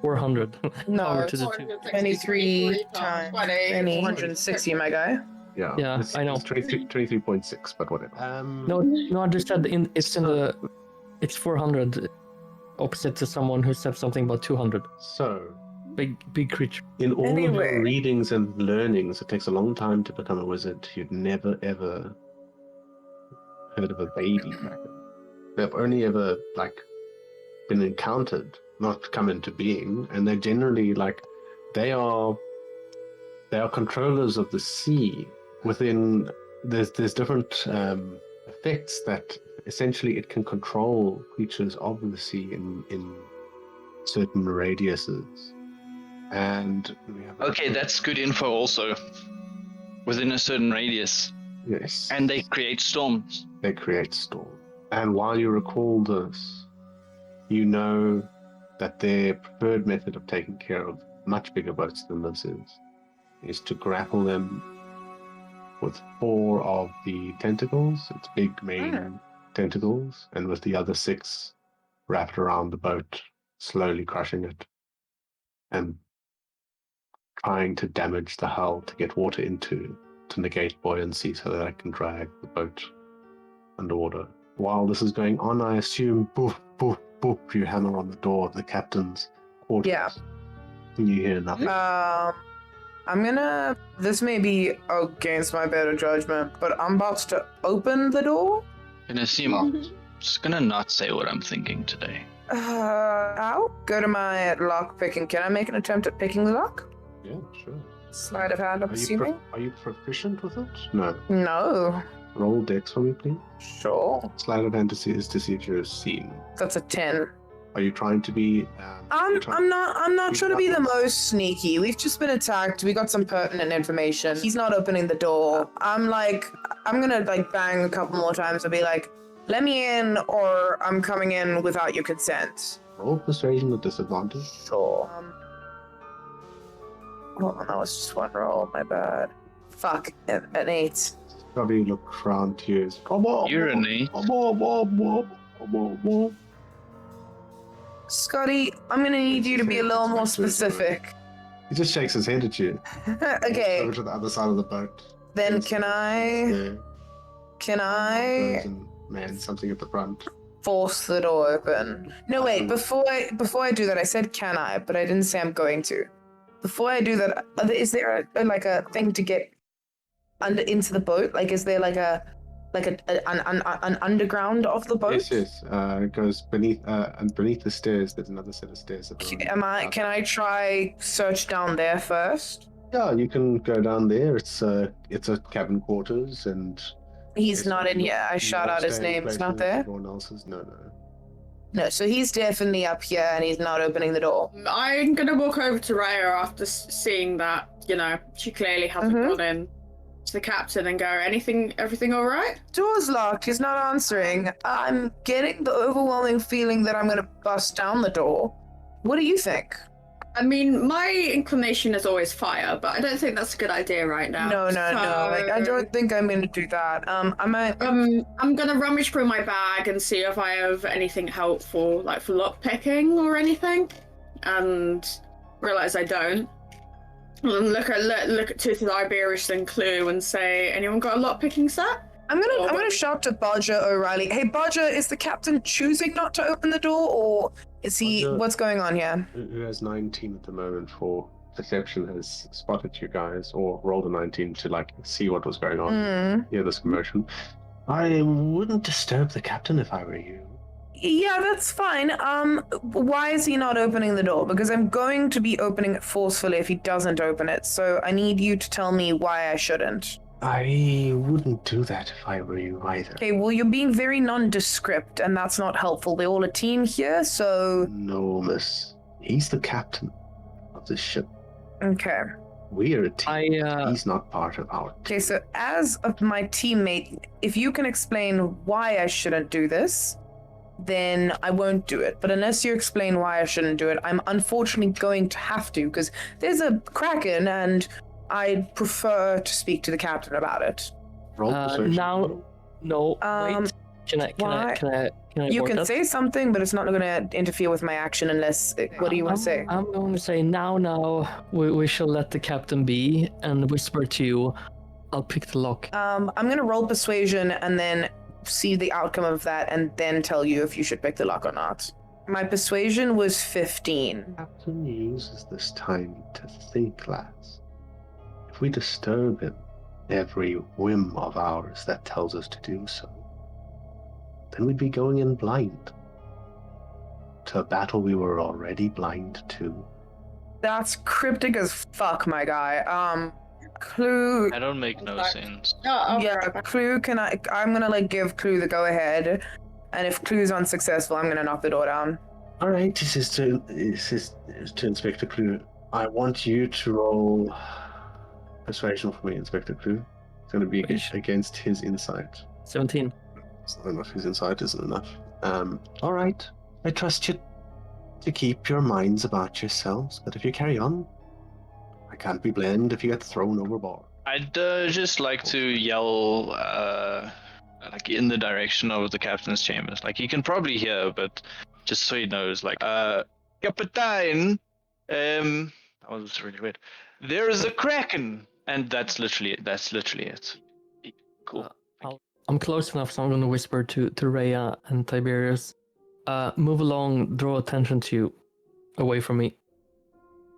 400. No, Power to the two. 23 times 20, 460, my guy. Yeah. Yeah, it's, I know. It's 23.6, but whatever. No, I just said it's 400. opposite to someone who said something about 200. So, Big creature. in all of Anyway. your readings and learnings, it takes a long time to become a wizard. You'd never ever heard of a baby dragon. They've only ever been encountered, not come into being, and they're generally they are controllers of the sea. Within there's different effects that essentially it can control creatures of the sea in certain radiuses. And we have Okay, that's good info also. Within a certain radius. yes, And they create storms. they create storm. And while you recall this, you know that their preferred method of taking care of much bigger boats than this is to grapple them with 4 of the tentacles, its big main tentacles, and with the other 6 wrapped around the boat, slowly crushing it and trying to damage the hull to get water into to negate buoyancy so that I can drag the boat underwater. While this is going on, I assume boof, boof, boof, you hammer on the door of the captain's quarters. Yeah. And you hear nothing. This may be against my better judgment, but I'm about to open the door. And I'm just gonna not say what I'm thinking today. I'll go to my lock picking. Can I make an attempt at picking the lock? Yeah, sure. Sleight of hand, I'm assuming. Are you proficient with it? No. No. Roll dex for me, please. Sure. Sleight of hand is to see if you're seen. That's a 10. Are you trying to be? I'm not trying to be the nothing. most sneaky. We've just been attacked. We got some pertinent information. He's not opening the door. I'm gonna bang a couple more times and be like, let me in, or I'm coming in without your consent. Roll persuasion with disadvantage. Sure. Hold on, that was just one roll. My bad. Fuck, an 8. Probably look around to you. Come on. You're an 8. Come on. Scotty, I'm gonna need you to be a little more specific. He just shakes his head at you. Okay, Over to the other side of the boat. then can I Man, something at the front. force the door open? No, wait, before I do that, I said can I, but I didn't say I'm going to. Before I do that, is there a thing to get into the boat? Is there an underground of the boat? Yes. It goes beneath and beneath the stairs. There's another set of stairs. Can I try search down there first? Yeah, you can go down there. It's a cabin quarters, and He's Yes, not in here. I shout out his name. He's not there. Everyone else's. No. No, so he's definitely up here and he's not opening the door. I'm gonna walk over to Raya after seeing that, she clearly hasn't gone in to the captain and go, everything all right? Door's locked. He's not answering. I'm getting the overwhelming feeling that I'm gonna bust down the door. What do you think? I mean, my inclination is always fire, but I don't think that's a good idea right now. No. I don't think I'm gonna do that. I'm gonna rummage through my bag and see if I have anything helpful, for lock picking or anything, and realize I don't. And look at Tooth of Iberius and Clue and say, anyone got a lock picking set? I'm gonna shout to Bodger O'Reilly. Hey Bodger, is the captain choosing not to open the door, or is he? Bodger- What's going on here? Who has 19 at the moment for perception has spotted you guys, or rolled a 19 to see what was going on. Hear this commotion. I wouldn't disturb the captain if I were you. Yeah, that's fine. Why is he not opening the door? Because I'm going to be opening it forcefully if he doesn't open it. So I need you to tell me why I shouldn't. I wouldn't do that if I were you either. Okay, well, you're being very nondescript, and that's not helpful. We're all a team here, so... No, miss. He's the captain of this ship. Okay. We are a team. I He's not part of our team. Okay, so as of my teammate, if you can explain why I shouldn't do this, then I won't do it. But unless you explain why I shouldn't do it, I'm unfortunately going to have to, because there's a kraken, and I'd prefer to speak to the captain about it. Roll persuasion. now, no, wait. Can I You abort can that? say something, but it's not going to interfere with my action unless... What do you want to say? I'm going to say now, we shall let the captain be and whisper to you, I'll pick the lock. I'm going to roll persuasion and then see the outcome of that and then tell you if you should pick the lock or not. My persuasion was 15. Captain uses this time to think, lads. If we disturb him, every whim of ours that tells us to do so, then we'd be going in blind to a battle we were already blind to. That's cryptic as fuck, my guy. Clue. I don't make no sense. Yeah, Clue. I'm gonna give Clue the go ahead, and if Clue's unsuccessful, I'm gonna knock the door down. All right, this is to Inspector Clue. I want you to roll persuasion for me, Inspector Clue. It's going to be against his insight. 17. It's not enough. His insight isn't enough. All right. I trust you to keep your minds about yourselves, but if you carry on, I can't be blamed if you get thrown overboard. I'd just like to yell, like in the direction of the captain's chambers. Like he can probably hear, but just so he knows, like, Kapitein, that was really weird. There is a kraken, and that's literally it. Cool. I'm close enough, so I'm going to whisper to Rhea and Tiberius. Move along, draw attention to you, away from me.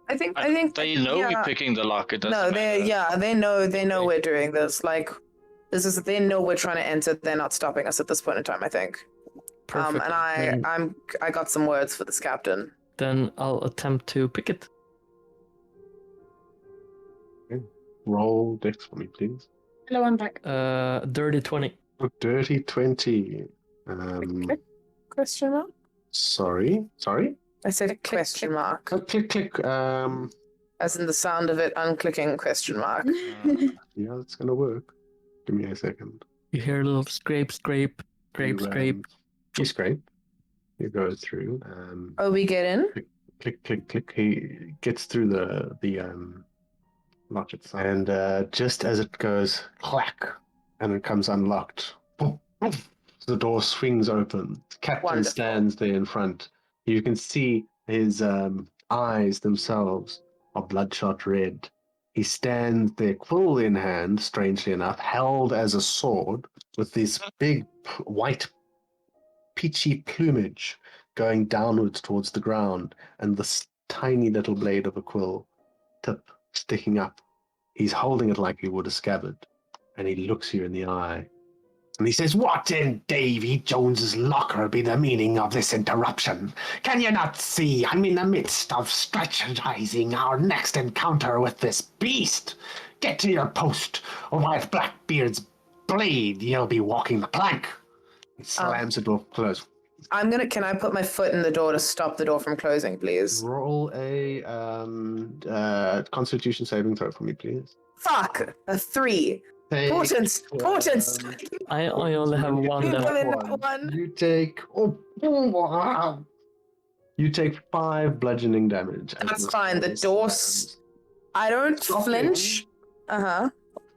I think they know we're picking the lock. It doesn't matter. they know we're doing this. Like, they know we're trying to enter. They're not stopping us at this point in time, I think. Perfect. And I got some words for this captain. Then I'll attempt to pick it. Okay. Roll dex for me, please. Hello, I'm back. Dirty 20. A dirty 20. Question mark? Sorry? I said question mark. Click. As in the sound of it unclicking question mark. Yeah, that's gonna work. Give me a second. You hear a little scrape. You scrape. You go through. We get in? Click. He gets through the lock itself. And just as it goes clack and it comes unlocked, the door swings open. The captain stands there in front. You can see his eyes themselves are bloodshot red. He stands there, quill in hand, strangely enough, held as a sword, with this big white peachy plumage going downwards towards the ground, and this tiny little blade of a quill tip sticking up. He's holding it like he would a scabbard, and he looks you in the eye. And he says, "What in Davy Jones's locker be the meaning of this interruption? Can you not see I'm in the midst of strategizing our next encounter with this beast? Get to your post, or with Blackbeard's blade, you'll be walking the plank." He slams the door closed. Can I put my foot in the door to stop the door from closing, please? Roll a Constitution saving throw for me, please. Fuck! A 3. Portents! I only have one left. You take you take 5 bludgeoning damage. That's fine. The door. I don't flinch.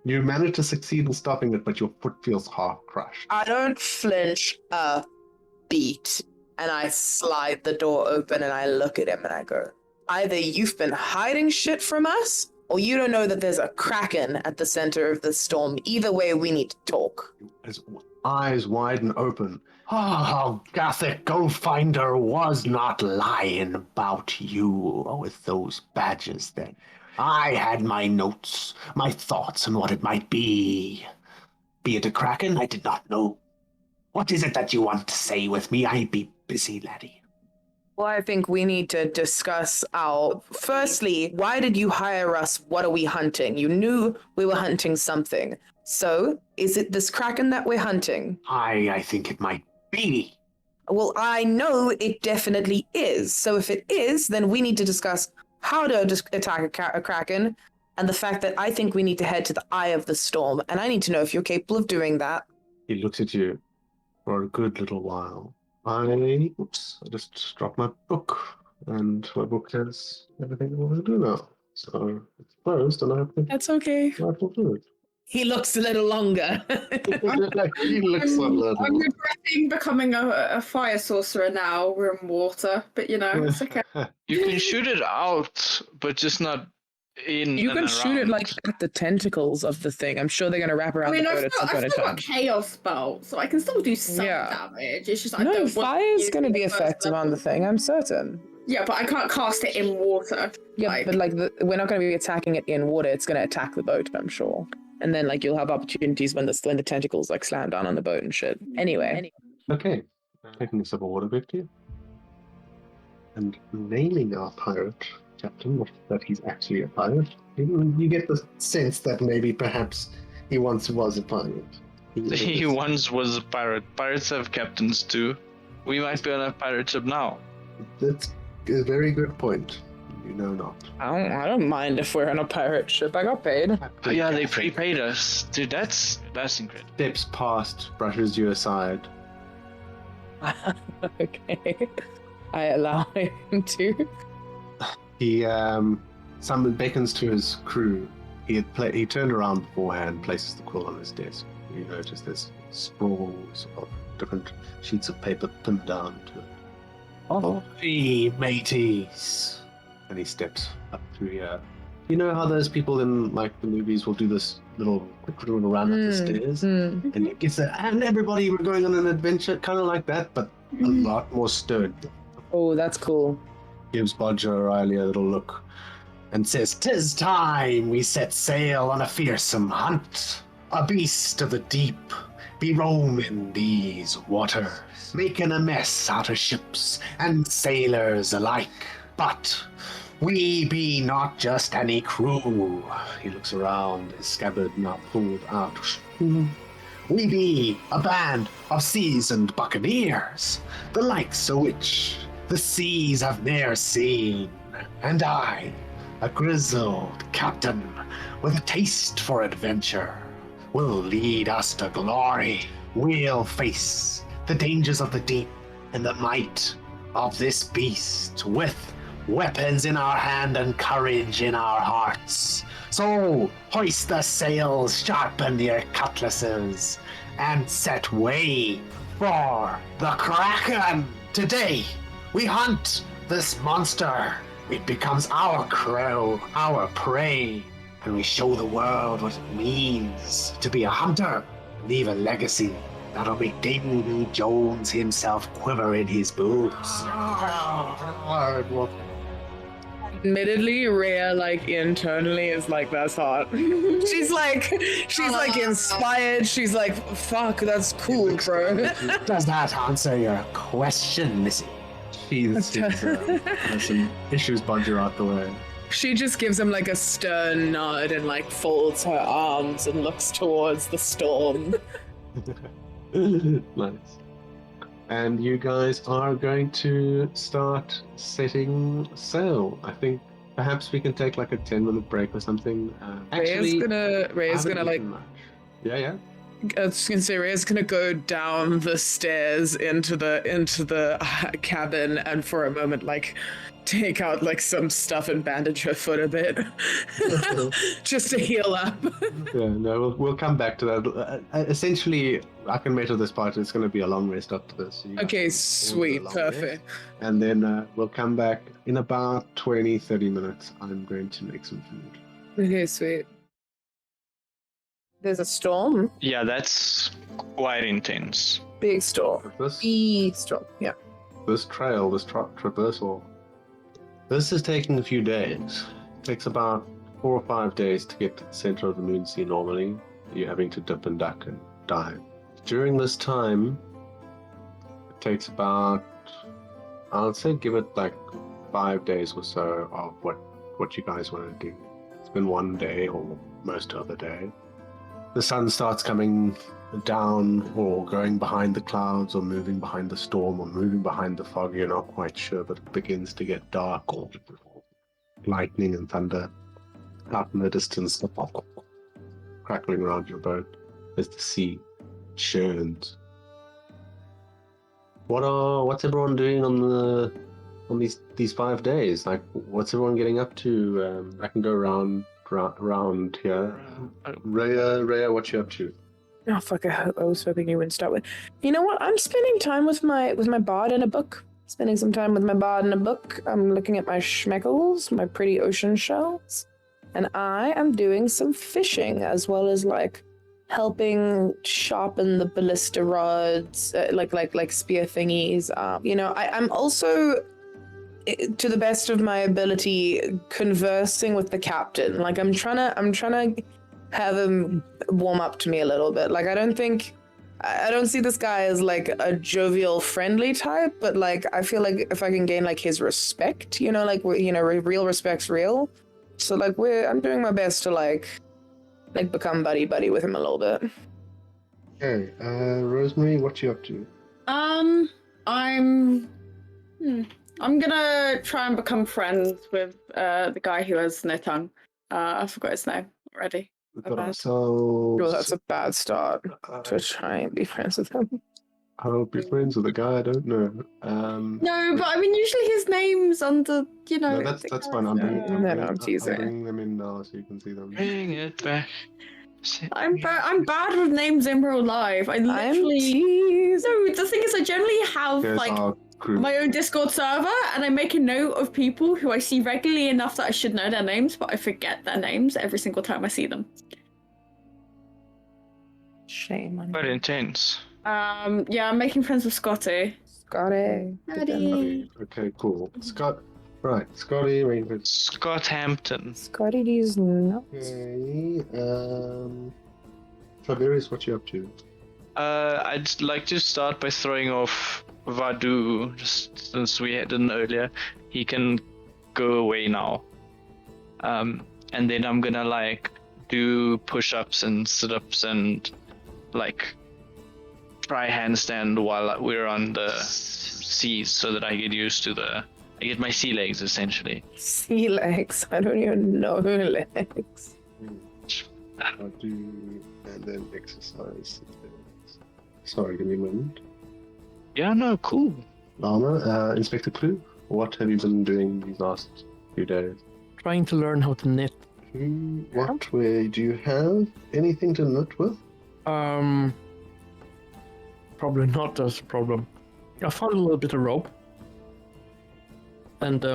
You manage to succeed in stopping it, but your foot feels half crushed. I don't flinch a beat, and I slide the door open, and I look at him, and I go, "Either you've been hiding shit from us, or you don't know that there's a kraken at the center of the storm. Either way, we need to talk." His eyes widen open. "Oh, Gothic Goldfinder was not lying about you with those badges then. I had my notes, my thoughts on what it might be. Be it a kraken? I did not know. What is it that you want to say with me? I be busy, laddie." Well, I think we need to discuss firstly, why did you hire us? What are we hunting? You knew we were hunting something. So, is it this kraken that we're hunting? I think it might be. Well, I know it definitely is. So if it is, then we need to discuss how to attack a kraken, and the fact that I think we need to head to the eye of the storm, and I need to know if you're capable of doing that. He looks at you for a good little while. I just dropped my book, and my book has everything I want to do now. So it's closed, and I have to. That's okay. I have to do it. He looks a little longer. He looks a little. I'm regretting becoming a fire sorcerer now. We're in water, but it's okay. You can shoot it out, but just not You can shoot it like at the tentacles of the thing. I'm sure they're gonna wrap around the boat at some point in I've still time. got chaos spell, so I can still do some damage. It's just I No, don't fire's gonna be effective on the thing. I'm certain. Yeah, but I can't cast it in water. Yeah, but we're not gonna be attacking it in water. It's gonna attack the boat, I'm sure. And then you'll have opportunities when the tentacles slam down on the boat and shit. Anyway. Okay, taking a sip of water, Victor, and naming our pirate captain that he's actually a pirate. You get the sense that maybe perhaps he once was a pirate. He once was a pirate. Pirates have captains too. We might be on a pirate ship now. That's a very good point. You know not. I don't mind if we're on a pirate ship. I got paid. Oh yeah, they prepaid us. Dude, that's incredible. Steps past, brushes you aside. Okay. I allow him to. He beckons to his crew. He turned around beforehand, places the quill on his desk. You notice there's sprawls of different sheets of paper pinned down to it. Oh, hey, mateys! And he steps up through here. You know how those people in the movies will do this quick little run up the stairs, and it gets and everybody we're going on an adventure, kind of like that, but a lot more stern. Oh, that's cool. Gives Bodger O'Reilly a little look and says, "'Tis time we set sail on a fearsome hunt. A beast of the deep be roaming these waters, making a mess out of ships and sailors alike. But we be not just any crew." He looks around, his scabbard not pulled out. "We be a band of seasoned buccaneers, the likes of which the seas have ne'er seen. And I, a grizzled captain with a taste for adventure, will lead us to glory. We'll face the dangers of the deep and the might of this beast with weapons in our hand and courage in our hearts. So hoist the sails, sharpen your cutlasses, and set way for the Kraken. Today, we hunt this monster. It becomes our crow, our prey, and we show the world what it means to be a hunter. Leave a legacy that'll make Davy Jones himself quiver in his boots." Admittedly, Rhea internally is that's hot. she's inspired. She's like, fuck, that's cool, bro. Does that answer your question, Missy? She's some issues Bodger out the way. She just gives him a stern nod and folds her arms and looks towards the storm. Nice. And you guys are going to start setting sail. I think perhaps we can take a 10-minute break or something. Rhea's gonna Yeah. I was gonna say Rhea's gonna go down the stairs into the cabin and for a moment take out some stuff and bandage her foot a bit just to heal up. Yeah, no, we'll come back to that. Essentially, I can measure this part. It's going to be a long rest after this. So okay, sweet, perfect. Rest. And then we'll come back in about 20-30 minutes. I'm going to make some food. Okay, sweet. There's a storm. Yeah, that's quite intense. Big storm. Big storm, yeah. This trail, this traversal, this is taking a few days. It takes about 4 or 5 days to get to the center of the Moonsea normally. You're having to dip and duck and dive. During this time, it takes about, I'll say give it 5 days or so of what you guys want to do. It's been one day or most of the day. The sun starts coming down or going behind the clouds or moving behind the storm or moving behind the fog. You're not quite sure, but it begins to get dark or lightning and thunder out in the distance, crackling around your boat as the sea churns. What's everyone doing on these 5 days? What's everyone getting up to? I can go around here. Rhea, what you up to? Oh fuck! I was hoping you wouldn't start with. You know what? I'm spending time with my bard in a book. Spending some time with my bard in a book. I'm looking at my schmeckles, my pretty ocean shells. and I am doing some fishing as well as like helping sharpen the ballista rods, like spear thingies. I'm also, to the best of my ability, conversing with the captain. Like I'm trying to have him warm up to me a little bit. Like I don't see this guy as like a jovial, friendly type, but like I feel like if I can gain like his respect, real respect's real. So like I'm doing my best to like become buddy with him a little bit. Okay, Rosemary, what you up to? I'm gonna try and become friends with the guy who has no tongue. I forgot his name already. We've got bad. ourselves. Well, that's a bad start to try and be friends with him. I'll be friends with a guy I don't know. No, but I mean, usually his name's under, No, that's fine. I'm I'm teasing. bringing them in now so you can see them. Bring it back. I'm bad with names in real life. I I'm literally. teasing. No, the thing is, I generally have Here's like our crew. my own Discord server, and I make a note of people who I see regularly enough that I should know their names, but I forget their names every single time I see them. Shame on Quite you. intense. Yeah, I'm making friends with Scotty. Scotty. Okay, cool. Scotty, Rainford. Scott Hampton. Scotty D's nuts. Okay, Tiberius, what you up to? I'd like to start by throwing off Vadu, just since we had an earlier. He can go away now. And then I'm gonna like do push-ups and sit-ups and like try handstand while we're on the seas, so that I get used to I get my sea legs essentially. Sea legs. I don't even know legs. I do, and then exercise. Sorry, give me a moment. Yeah, no, cool. Lama, Inspector Clue, what have you been doing these last few days? Trying to learn how to knit. What way do you have anything to knit with? Probably not as a problem. I found a little bit of rope. And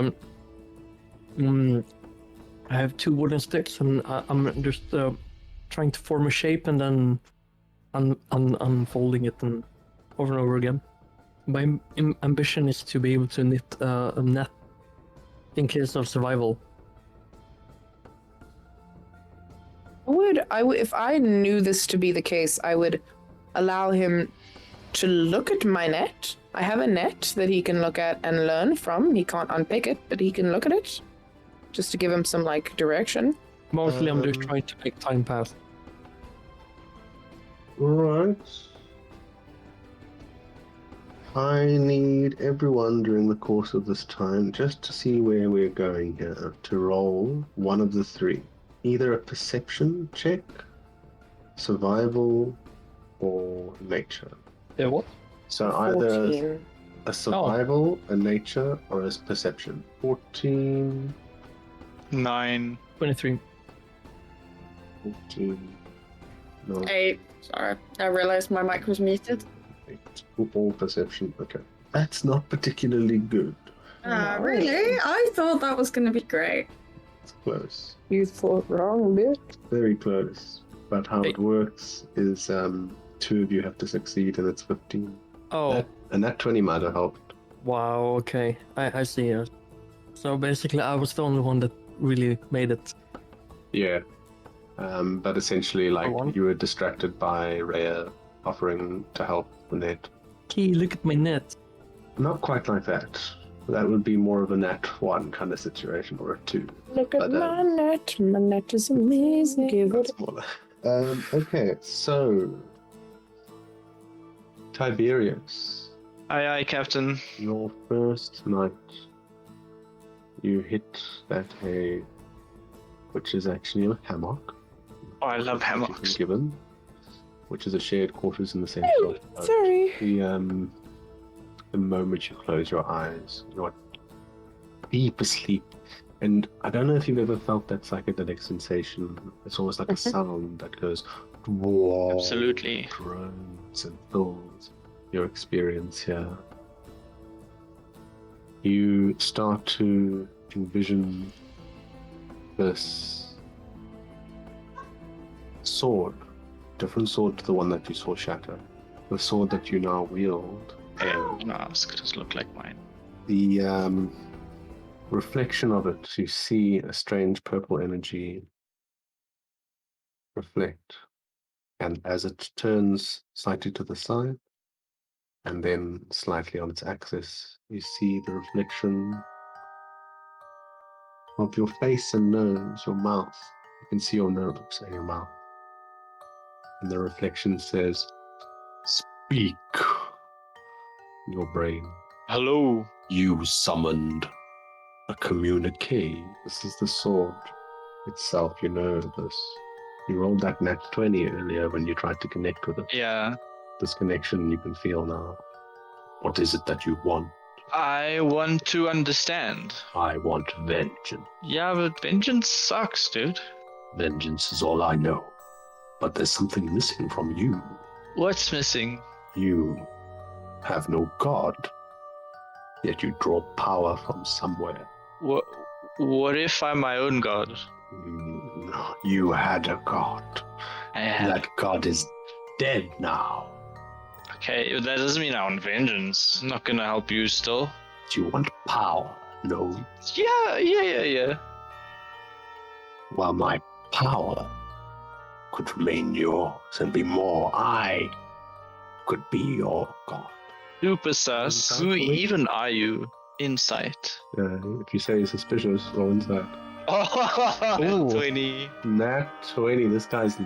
I have 2 wooden sticks, and I'm just trying to form a shape and then unfolding it over and over again. My ambition is to be able to knit a net in case of survival. I would, if I knew this to be the case, I would allow him to look at my net. I have a net that he can look at and learn from. He can't unpick it, but he can look at it, just to give him some like direction. Mostly, I'm just trying to make time pass. Right. I need everyone during the course of this time, just to see where we're going here, to roll one of the 3. Either a perception check, survival, or nature. Yeah, what? So either 14. a survival, a nature, or a perception. 14, 9. 23. 14, no, 8. Sorry, I realized my mic was muted. 8. All perception. Okay. That's not particularly good. No. Really? I thought that was going to be great. It's close. You thought wrong, bitch. Very close. But how Hey. it works is 2 of you have to succeed, and it's 15. Oh, And that 20 might have helped. wow, okay. I see. So basically, I was the only one that really made it. Yeah. But essentially, like, Go on. you were distracted by Rhea offering to help the net. Key, look at my net. Not quite like that. That would be more of a nat 1 kind of situation, or a 2. Look at But, my net. My net is amazing. Give it. Smaller. Okay, so Tiberius, Aye, Captain. your first night, you hit that hay, which is actually a hammock. Oh, I love Which you've been hammocks. given, which is a shared quarters in the same Hey, sort of- sorry. The moment you close your eyes, you're deep asleep. And I don't know if you've ever felt that psychedelic sensation. It's almost like a sound that goes, whoa, Absolutely. drones and fills your experience here. You start to envision this sword, different sword to the one that you saw shatter. The sword that you now wield, and Ask, does look like mine. the reflection of it, you see a strange purple energy reflect. And as it turns slightly to the side, and then slightly on its axis, you see the reflection of your face and nose, your mouth. You can see your nose and your mouth. And the reflection says, "Speak." Your brain. Hello. You summoned a communique. This is the sword itself, you know this. You rolled that nat 20 earlier when you tried to connect with it. Yeah. This connection you can feel now. What is it that you want? I want to understand. I want vengeance. Yeah, but vengeance sucks, dude. Vengeance is all I know. But there's something missing from you. What's missing? You have no god. Yet you draw power from somewhere. What if I'm my own god? You had a god. I had. That god is dead now. Okay, that doesn't mean I want vengeance. I'm not gonna help you still. Do you want power? No. Yeah. While my power could remain yours and be more, I could be your god. Super sus. Who even are you? Insight. If you say suspicious, roll insight. Oh, 20. Nat 20. This guy's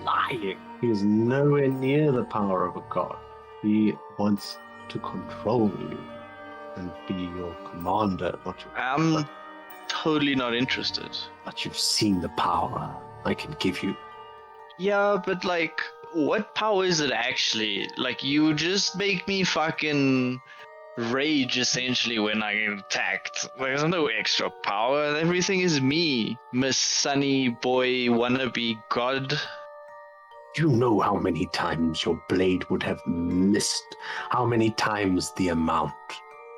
lying. He is nowhere near the power of a god. He wants to control you and be your commander, not your. I'm totally not interested. But you've seen the power I can give you. Yeah, but like, what power is it actually? Like, you just make me fucking rage essentially when I get attacked. There's no extra power. Everything is me, Miss Sunny Boy wannabe god. Do you know how many times your blade would have missed? How many times the amount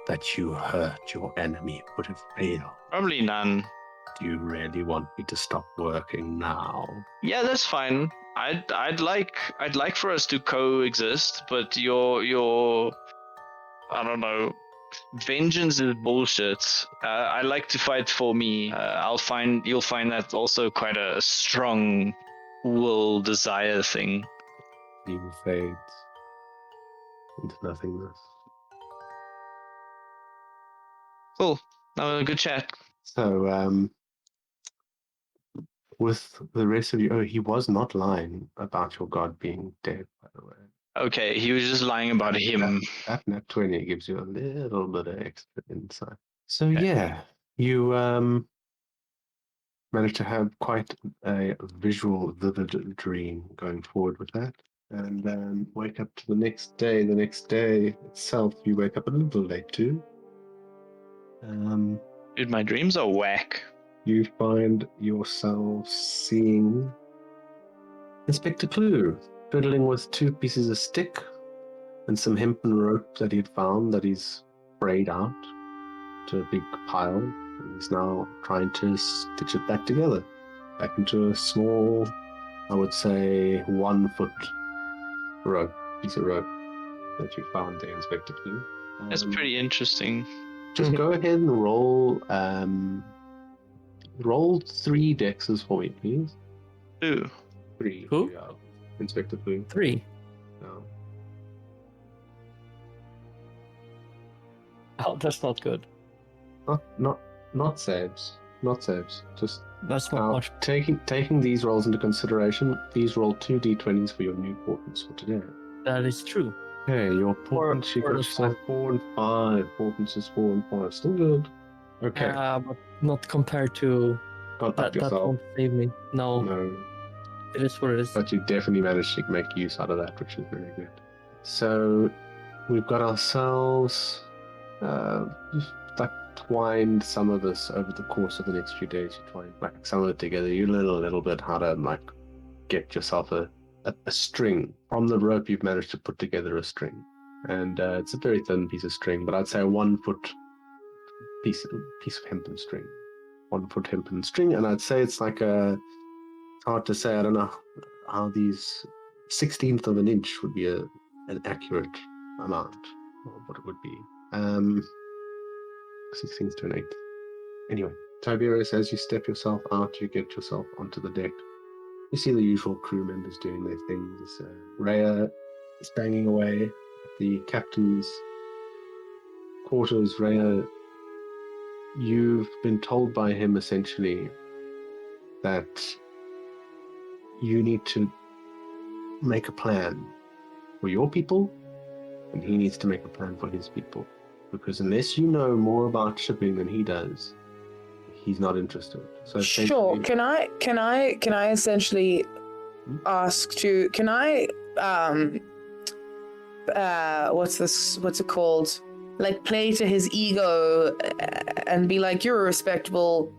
that you hurt your enemy would have failed? Probably none. Do you really want me to stop working now? Yeah, that's fine. I'd like for us to coexist, but your I don't know. Vengeance is bullshit. I like to fight for me. You'll find that also quite a strong will desire thing. He fades into nothingness. Cool. That was a good chat. So, with the rest of you, he was not lying about your god being dead, by the way. Okay, he was just lying about him. That nat 20 gives you a little bit of extra insight. So yeah, you managed to have quite a visual, vivid dream going forward with that. And then wake up to the next day. The next day itself, you wake up a little late too. Dude, my dreams are whack. You find yourself seeing Inspector Clue fiddling with 2 pieces of stick and some hempen rope that he had found that he's frayed out to a big pile. And he's now trying to stitch it back together, back into a small, I would say, 1 foot piece of rope that you found there, Inspector Clue. That's pretty interesting. Just go ahead and roll 3 dexes for me, please. 2. 3. Who? Yeah. Inspector Clue. 3. No. Oh, that's not good. Not saves. Not saves. Just That's not much. taking these rolls into consideration, please roll 2 d20s for your new portents for today. That is true. Okay, your portents, you got yourself 4 and 5. Portents is 4 and 5. Still good. Okay. But not compared to Got that. up That yourself. won't save me. No, No. it is what it is. But you definitely managed to make use out of that, which is very good. So we've got ourselves like twined some of this over the course of the next few days. You twined like some of it together. You learn a little bit how to like get yourself a string from the rope. You've managed to put together a string, and it's a very thin piece of string, but I'd say a 1 foot piece of hempen string. 1 foot hempen string, and I'd say it's like it's hard to say. I don't know how these 16th of an inch would be an accurate amount of what it would be. 16th to an 8th. Anyway, Tiberius, as you step yourself out, you get yourself onto the deck. You see the usual crew members doing their things. Rhea is banging away at the captain's quarters. Rhea, you've been told by him essentially that you need to make a plan for your people, and he needs to make a plan for his people. Because unless you know more about shipping than he does, he's not interested. So sure. Can I essentially ask to? Can I what's it called? Like play to his ego and be like, you're a respectable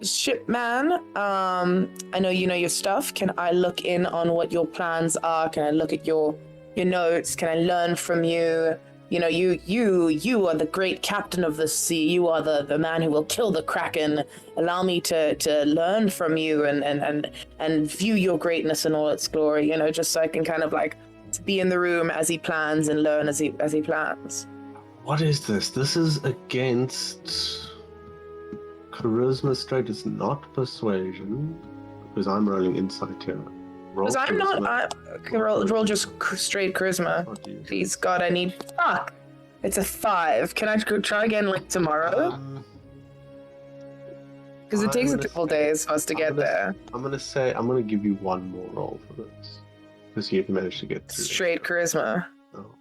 ship man. I know you know your stuff. Can I look in on what your plans are? Can I look at your notes? Can I learn from you? You know, you are the great captain of the sea. You are the man who will kill the Kraken. Allow me to learn from you and view your greatness in all its glory, you know, just so I can kind of like be in the room as he plans and learn as he plans. What is this? This is against charisma straight. It's not persuasion, because I'm rolling insight here. Because I'm not. I can roll just straight charisma. Please, God, I need. Fuck! It's a 5. Can I try again like tomorrow? Because it takes a couple days for us to get there. I'm gonna give you one more roll for this. Because you've managed to get through. Straight charisma. Oh.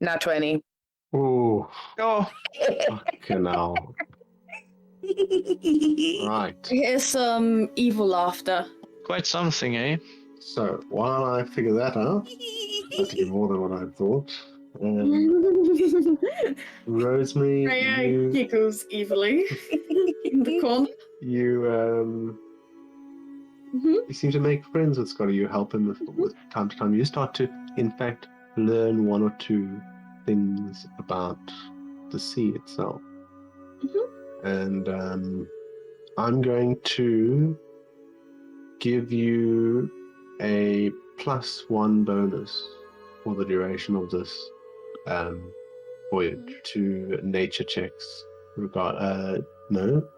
Not 20. Ooh. Oh. Fucking hell. Right. Here's some evil laughter. Quite something, eh? So, while I figure that out, that's to get more than what I thought. Rosemary, Rhea giggles evilly in the corner. You seem to make friends with Scotty. You help him with time to time. You start to, in fact, learn one or two things about the sea itself. And I'm going to give you a +1 bonus for the duration of this voyage to nature checks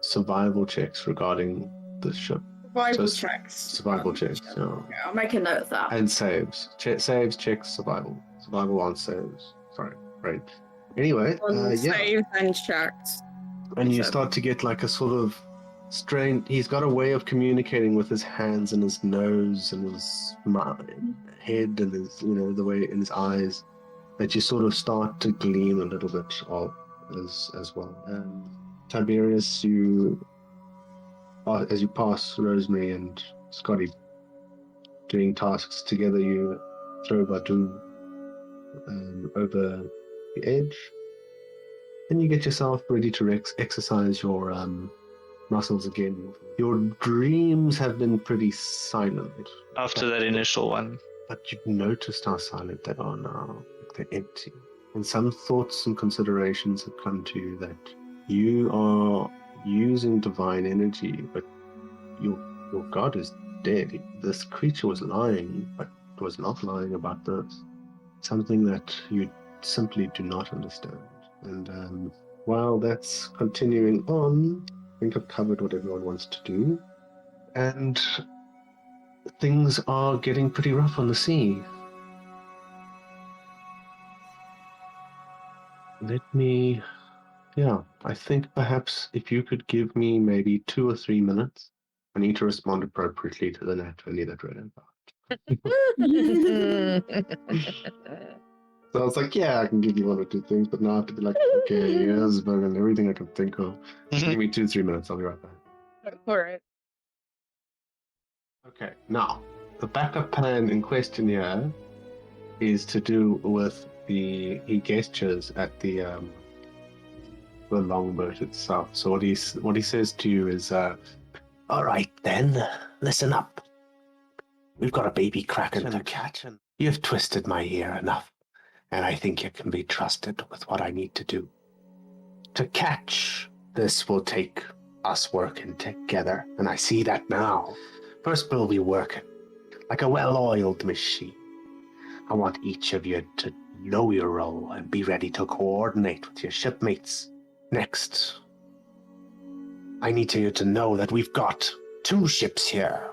survival checks regarding the ship. Survival checks. Yeah. I'll make a note of that. And saves. Saves, checks, survival. Survival on saves. Sorry, great. Anyway, Saves and checks. And you start to get like a sort of he's got a way of communicating with his hands and his nose and his head and his, the way in his eyes, that you sort of start to glean a little bit of as well. And Tiberius, as you pass Rosemary and Scotty doing tasks together, you throw Badu over the edge. And you get yourself ready to exercise your muscles again. Your dreams have been pretty silent. After that initial one. But you've noticed how silent they are now. They're empty. And some thoughts and considerations have come to you that you are using divine energy, but your god is dead. This creature was lying, but was not lying about this. Something that you simply do not understand. And while that's continuing on, I think I've covered what everyone wants to do. And things are getting pretty rough on the sea. I think perhaps if you could give me maybe 2 or 3 minutes, I need to respond appropriately to the nat-20 that read about. So I was like, yeah, I can give you 1 or 2 things, but now I have to be like, okay, here's everything I can think of. Give me 2 or 3 minutes, I'll be right back. All right. Okay, now, the backup plan in question here is to do with he gestures at the longboat itself. So what he says to you is, all right then, listen up. We've got a baby kraken to catch, and you've twisted my ear enough. And I think you can be trusted with what I need to do. To catch this will take us working together, and I see that now. First, we'll be working like a well-oiled machine. I want each of you to know your role and be ready to coordinate with your shipmates. Next, I need you to know that we've got 2 ships here.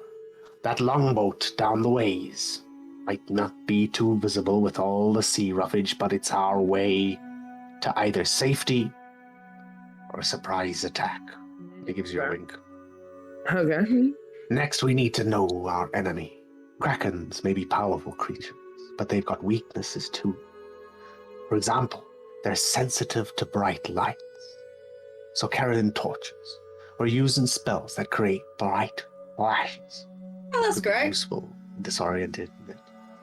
That longboat down the ways might not be too visible with all the sea roughage, but it's our way to either safety or a surprise attack. It gives you a wink. Okay. Next, we need to know our enemy. Krakens may be powerful creatures, but they've got weaknesses too. For example, they're sensitive to bright lights. So carrying torches or using spells that create bright flashes Oh, that's could be great. useful in disorienting it.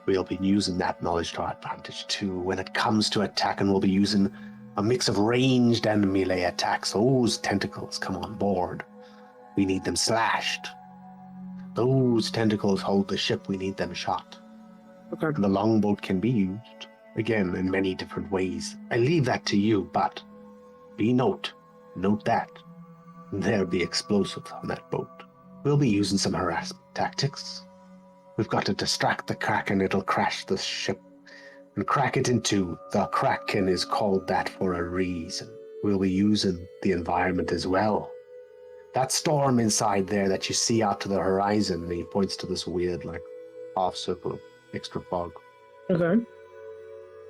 We'll be using that knowledge to our advantage too. When it comes to attacking, we'll be using a mix of ranged and melee attacks. Those tentacles come on board. We need them slashed. Those tentacles hold the ship. We need them shot. Okay. And the longboat can be used, again, in many different ways. I leave that to you, but note that. There'll be explosives on that boat. We'll be using some harassment tactics. We've got to distract the Kraken. It'll crash the ship and crack it in two. The Kraken is called that for a reason. We'll be using the environment as well. That storm inside there that you see out to the horizon, and he points to this weird, half circle of extra fog. Okay.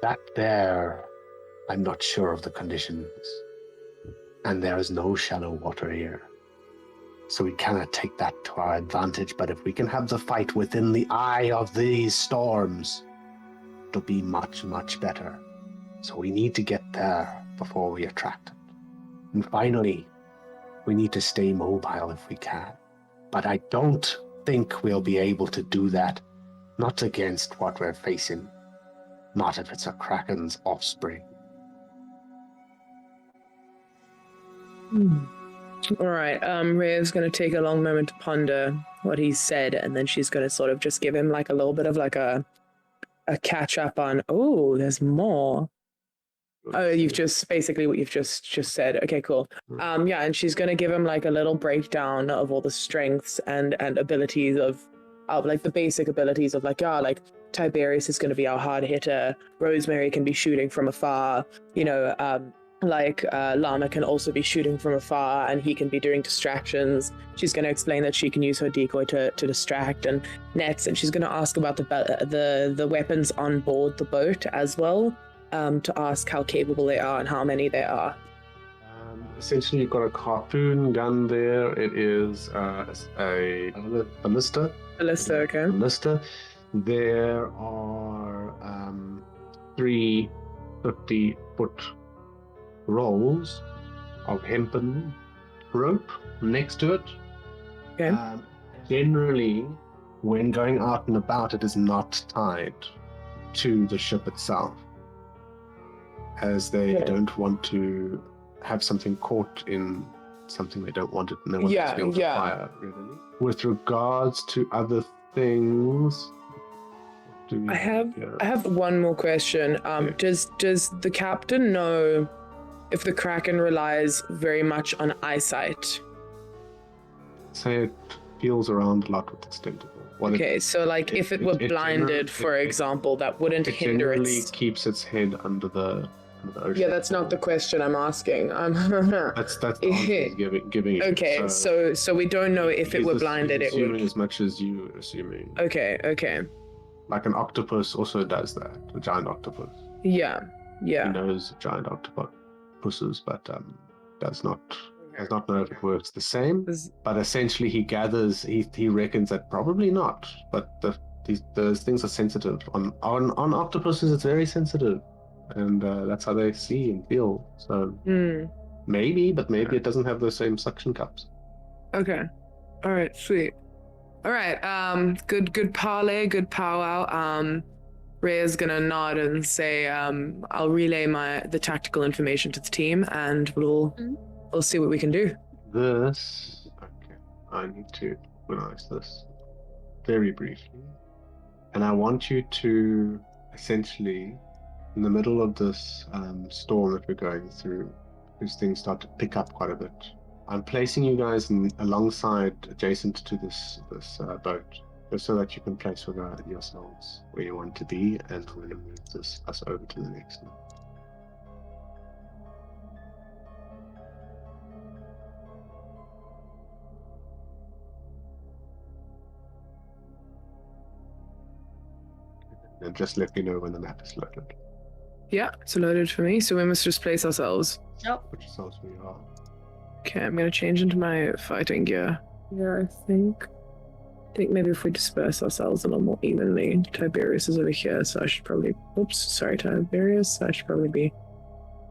That there, I'm not sure of the conditions. And there is no shallow water here. So we cannot take that to our advantage, but if we can have the fight within the eye of these storms, it'll be much, much better. So we need to get there before we attract it. And finally, we need to stay mobile if we can. But I don't think we'll be able to do that, not against what we're facing, not if it's a Kraken's offspring. All right. Rhea's going to take a long moment to ponder what he said, and then she's going to sort of just give him a little bit of a catch up on, oh, there's more. Oh, you've just basically what you've just said. Okay, cool. Yeah, and she's going to give him a little breakdown of all the strengths and abilities of the basic abilities of Tiberius is going to be our hard hitter. Rosemary can be shooting from afar. Llama can also be shooting from afar, and he can be doing distractions. She's going to explain that she can use her decoy to distract and nets, and she's going to ask about the weapons on board the boat as well, to ask how capable they are and how many there are. Essentially, you've got a harpoon gun there. It is a ballista. Ballista, okay. Ballista. There are 3 50-foot rolls of hempen rope next to it. Okay. Generally, when going out and about, it is not tied to the ship itself, as they don't want to have something caught in something they don't want it. No one to be able to fire, really. With regards to other things, I have one more question. Does the captain know if the Kraken relies very much on eyesight? Say it feels around a lot with its tentacle. If it were blinded, for example, that wouldn't hinder generally its... keeps its head under the ocean. Yeah, that's not the question I'm asking. That's the answer giving you. Okay, so we don't know if it were blinded, it assuming would... as much as you are assuming. Okay. Like an octopus also does that, a giant octopus. Yeah. He knows giant octopuses, but does not know if it works the same. But essentially, he gathers, he reckons that probably not. But those things are sensitive. On octopuses, it's very sensitive, and that's how they see and feel. So maybe it doesn't have those same suction cups. Okay. All right. Sweet. All right. Good parlay. Good powwow. Rhea's gonna nod and say, "I'll relay the tactical information to the team, and we'll see what we can do." Okay. I need to organize this very briefly, and I want you to essentially, in the middle of this storm that we're going through, because things start to pick up quite a bit. I'm placing you guys alongside, adjacent to this boat, just so that you can place yourselves where you want to be, and we're going to move us over to the next one. And just let me know when the map is loaded. Yeah, it's loaded for me, so we must just place ourselves. Yep. Which yourselves we are. Okay, I'm gonna change into my fighting gear. Yeah, I think maybe if we disperse ourselves a little more evenly. Tiberius is over here, so I should probably... Oops, sorry, Tiberius. I should probably be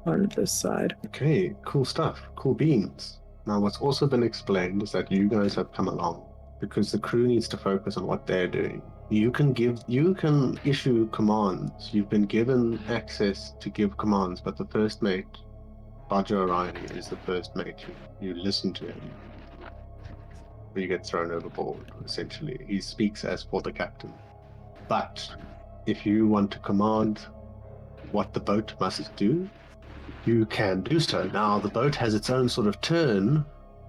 on this side. Okay, cool stuff. Cool beans. Now, what's also been explained is that you guys have come along because the crew needs to focus on what they're doing. You can issue commands. You've been given access to give commands, but the first mate, Bajo Orion, is the first mate. You listen to him. You get thrown overboard, essentially. He speaks as for the captain. But if you want to command what the boat must do, you can do so. Now, the boat has its own sort of turn,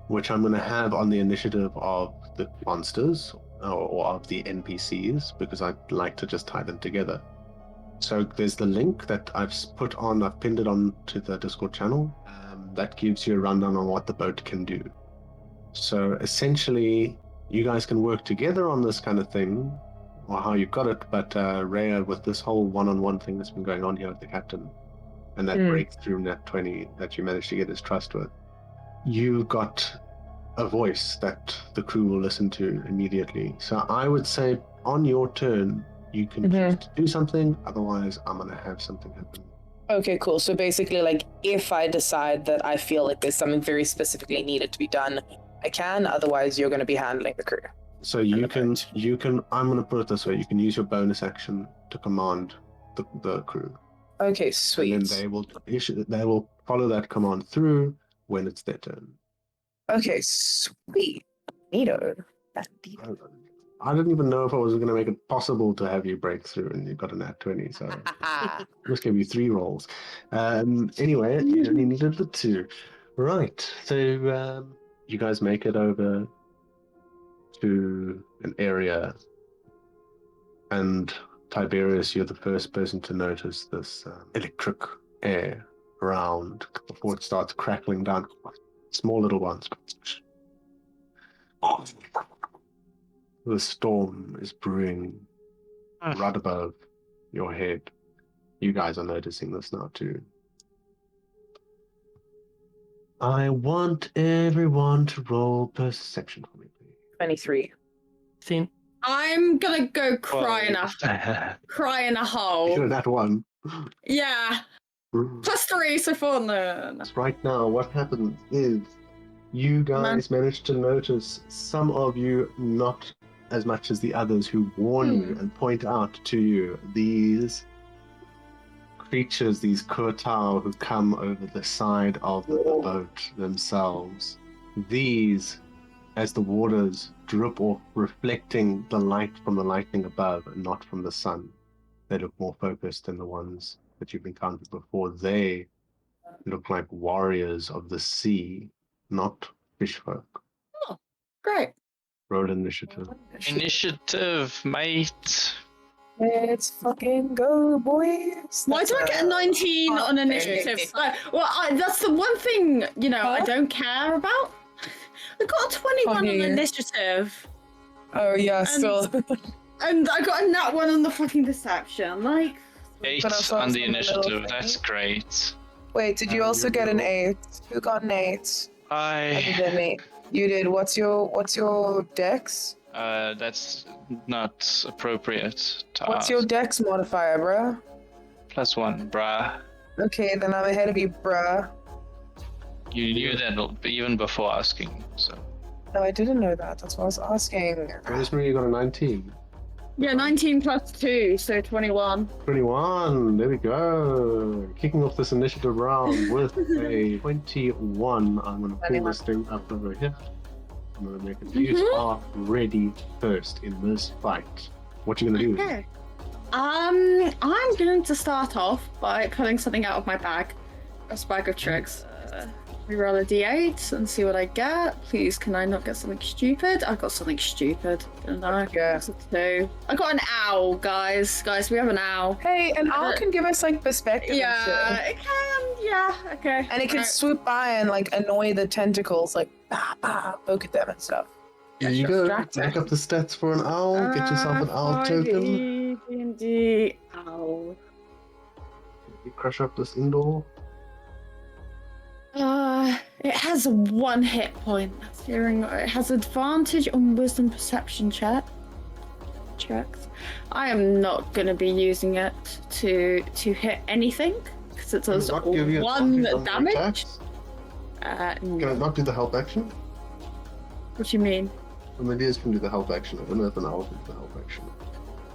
which I'm going to have on the initiative of the monsters or of the NPCs, because I'd like to just tie them together. So there's the link that I've pinned it on to the Discord channel. That gives you a rundown on what the boat can do. So essentially, you guys can work together on this kind of thing, or how you got it, but Rhea, with this whole one-on-one thing that's been going on here with the captain, and that breakthrough nat 20 that you managed to get his trust with, you got a voice that the crew will listen to immediately. So I would say on your turn, you can choose to do something, otherwise I'm going to have something happen. Okay, cool. So basically, like, if I decide that I feel like there's something very specifically needed to be done, I can, otherwise you're going to be handling the crew. So you can, I'm going to put it this way, you can use your bonus action to command the crew. Okay, sweet. And then they will follow that command through when it's their turn. Okay, sweet. Neato. I didn't even know if I was going to make it possible to have you break through, and you got a nat 20, so I just gave you 3 rolls. Anyway, you only needed the 2. Right, so you guys make it over to an area, and Tiberius, you're the first person to notice this electric air around before it starts crackling down. Small little ones. The storm is brewing right above your head. You guys are noticing this now too. I want everyone to roll perception for me, please. 23. I'm gonna go cry in a hole. You're that one. Yeah. +3, so 4 then. Right now, what happens is you guys manage to notice some of you, not as much as the others, who warn you and point out to you these creatures, these kurtau who come over the side of the boat themselves. These, as the waters drip off, reflecting the light from the lightning above and not from the sun, they look more focused than the ones that you've encountered before. They look like warriors of the sea, not fish folk. Oh, great. Roll initiative. Initiative, mate. Let's fucking go, boys. Why do I get a 19 on initiative? That's the one thing, I don't care about. I got a 21 on initiative. Oh, yeah, still. And I got a nat 1 on the fucking deception. 8 on the initiative, that's great. Wait, did you also get an 8? Who got an 8? I did an 8. You did. What's your dex? That's not appropriate to What's ask. your dex modifier, bruh? +1, bruh. Okay, then I'm ahead of you, bruh. You knew that even before asking, so. No, I didn't know that. That's what I was asking. Rosemary, you got a 19. Yeah, 19 +2, so 21. 21, there we go. Kicking off this initiative round with a 21. I'm going to pull this thing up over here. I'm going to make it. You are ready first in this fight. What are you going to do? Okay. I'm going to start off by pulling something out of my bag. A bag of tricks. me roll a d8 and see what I get. Please, can I not get something stupid? I got something stupid. Didn't I? Yeah. That's a 2. I got an owl, guys. Guys, we have an owl. Hey, an owl can give us like perspective. Yeah, And shit. it can. Yeah, okay. And it can Right. swoop by and like annoy the tentacles, like poke at them and stuff. Here you go. distracting. Back up the stats for an owl. Get yourself an owl token. D&D owl. You crush up this indoor. It has 1 hit point. Hearing it has advantage on wisdom perception checks. I am not going to be using it to hit anything because it does Does it not give you 1 advantage on your damage. attacks? No. Can it not do the help action? What do you mean? Familiars can do the help action. I don't know if an owl can do the help action.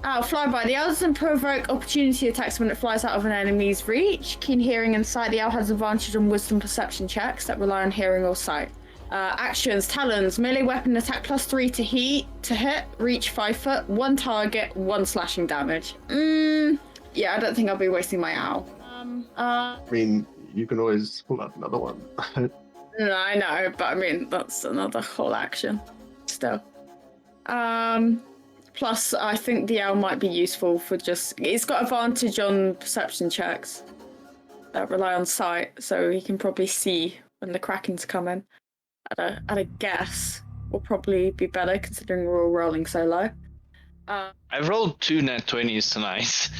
Oh, flyby. The owl doesn't provoke opportunity attacks when it flies out of an enemy's reach. Keen hearing and sight. The owl has advantage on wisdom perception checks that rely on hearing or sight. Actions: talons, melee weapon attack +3 to hit, reach 5 foot, 1 target, 1 slashing damage. Yeah, I don't think I'll be wasting my owl. I mean, you can always pull out another one. No, I know, but I mean that's another whole action. Still. Plus, I think the owl might be useful for it's got advantage on perception checks that rely on sight, so he can probably see when the Kraken's coming. At a guess, will probably be better considering we're all rolling so low. I've rolled 2 nat 20s tonight.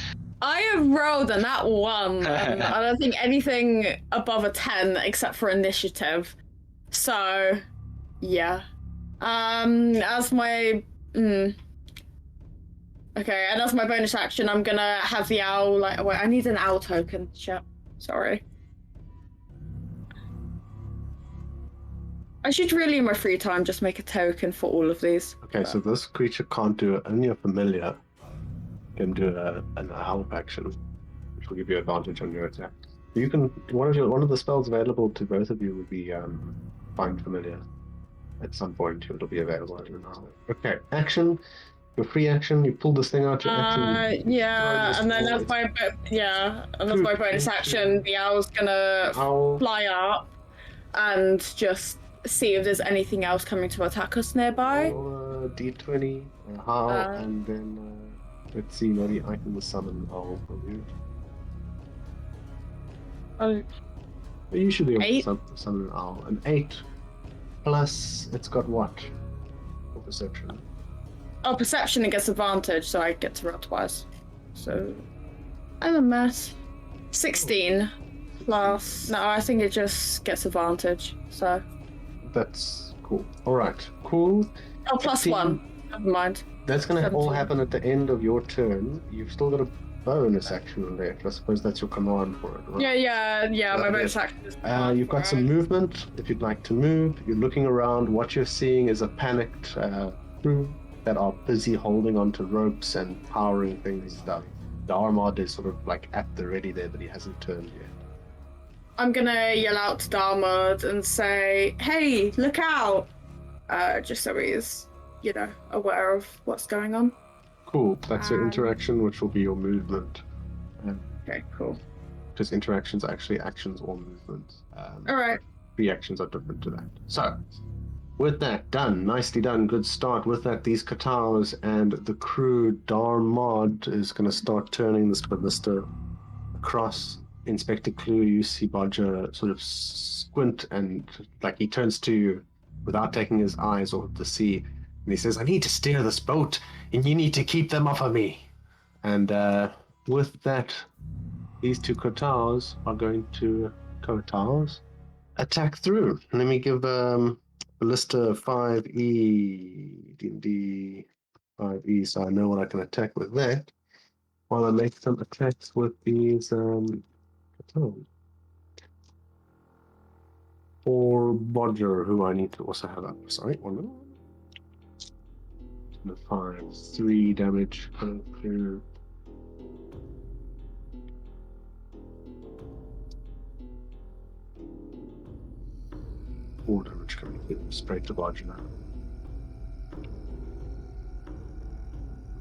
I have rolled a nat 1, and I don't think anything above a 10 except for initiative. So, yeah. As my okay, and as my bonus action, I'm gonna have the owl. Wait, I need an owl token. Shit, sorry. I should really, in my free time, just make a token for all of these. Okay, so this creature can't do it. Only a familiar can do an help action, which will give you advantage on your attack. You can one of the spells available to both of you would be find familiar. At some point, it'll be available in an hour. Okay, action. Your free action. You pull this thing out. Your action. Yeah, and then as my bonus action, the owl's gonna fly up and just see if there's anything else coming to attack us nearby. Roll D20, howl, and then let's see. Maybe I can summon owl from you. But you should be able to summon an owl. An 8 plus it's got what? For perception. Oh, perception, it gets advantage, so I get to roll twice. So I'm a mess. 16 plus. No, I think it just gets advantage. So that's cool. All right, cool. Oh, plus 1. Never mind. That's gonna 17. all happen at the end of your turn. You've still got a bonus action left. I suppose that's your command for it, right? Yeah. My bonus action is. You've got some movement if you'd like to move. You're looking around. What you're seeing is a panicked crew that are busy holding onto ropes and powering things down. The Armad is sort of like at the ready there, but he hasn't turned yet. I'm gonna yell out to Darmod and say, "Hey, look out!" Just so he's, aware of what's going on. Cool. That's your interaction, which will be your movement. Okay, cool. Because interactions are actually actions or movements. All right. Reactions are different to that. So, with that done, nicely done, good start. With that, these Katars and the crew, Darmod is going to start turning this ballista across. Inspector Clue, you see Bodger sort of squint and like he turns to you without taking his eyes off the sea, and he says, "I need to steer this boat, and you need to keep them off of me." And with that, these two Katars are going to attack through. Let me give Ballista 5e, D&D 5e, so I know what I can attack with that. While I make some attacks with these Katars. For Bodger, who I need to also have up. Sorry, 1 minute. 5, 3 damage coming through. Damage coming through straight to Bodger now.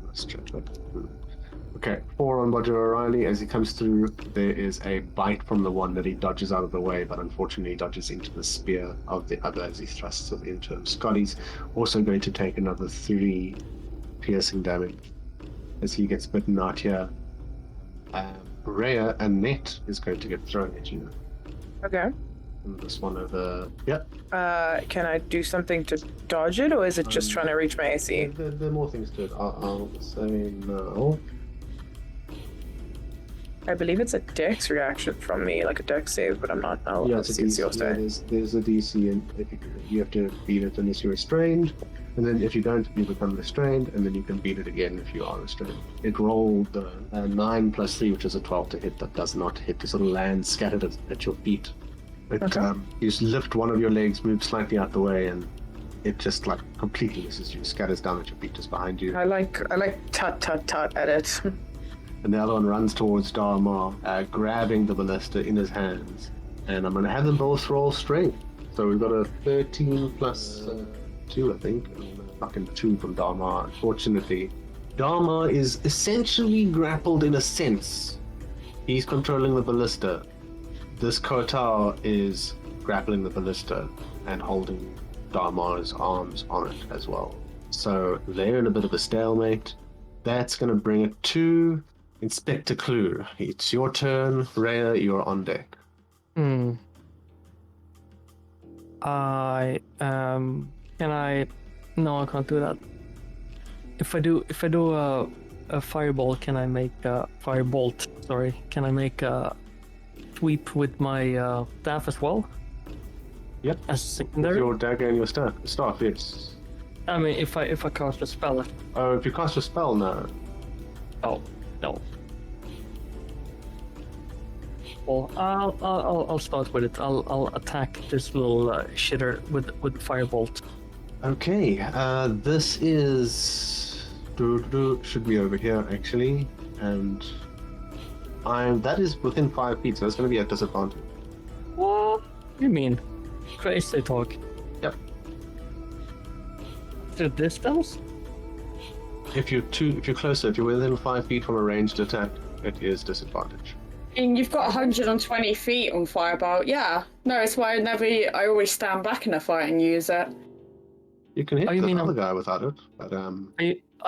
Let's check that through. Okay, 4 on Roger O'Reilly. As he comes through, there is a bite from the one that he dodges out of the way, but unfortunately dodges into the spear of the other as he thrusts it into him. Scotty's also going to take another 3 piercing damage as he gets bitten out here. Rhea and Net is going to get thrown at you. Okay. And this one over. Yep. Can I do something to dodge it, or is it just trying to reach my AC? There are more things to it. I'll say no. I believe it's a dex reaction from me, like a dex save, but I'm not. I'll It's a see what DC. you'll say. There's a DC, and if you have to beat it unless you're restrained, and then if you don't, you become restrained, and then you can beat it again if you are restrained. It rolled a 9 plus 3, which is a 12 to hit. That does not hit. It sort of lands scattered at your feet. It, Okay. You just lift one of your legs, move slightly out the way, and it just like completely misses you, scatters down at your feet just behind you. I like tut at it. And the other one runs towards Dharma, grabbing the ballista in his hands. And I'm going to have them both roll strength. So we've got a 13 plus 2, I think. And a fucking 2 from Dharma. Unfortunately, Dharma is essentially grappled in a sense. He's controlling the ballista. This Kotar is grappling the ballista and holding Dharma's arms on it as well. So they're in a bit of a stalemate. That's going to bring it to Inspector Clue. It's your turn. Rhea, you're on deck. Can I? No, I can't do that. If I do a fireball, can I make a firebolt? Sorry, can I make a sweep with my staff as well? Yep. As secondary. Your dagger and your staff, yes. I mean, if I cast a spell. Oh, if you cast a spell, no. Oh no. Well, I'll start with it. I'll attack this little shitter with firebolt. Okay, this is should be over here actually, and that is within 5 feet, so it's going to be at disadvantage. What you mean? Crazy talk. Yep. The distance? If you're closer, if you're within 5 feet from a ranged attack, it is disadvantage. And you've got 120 feet on Fireball. Yeah. No, it's why I always stand back in a fight and use it. You can hit Oh, you the mean other guy without it, but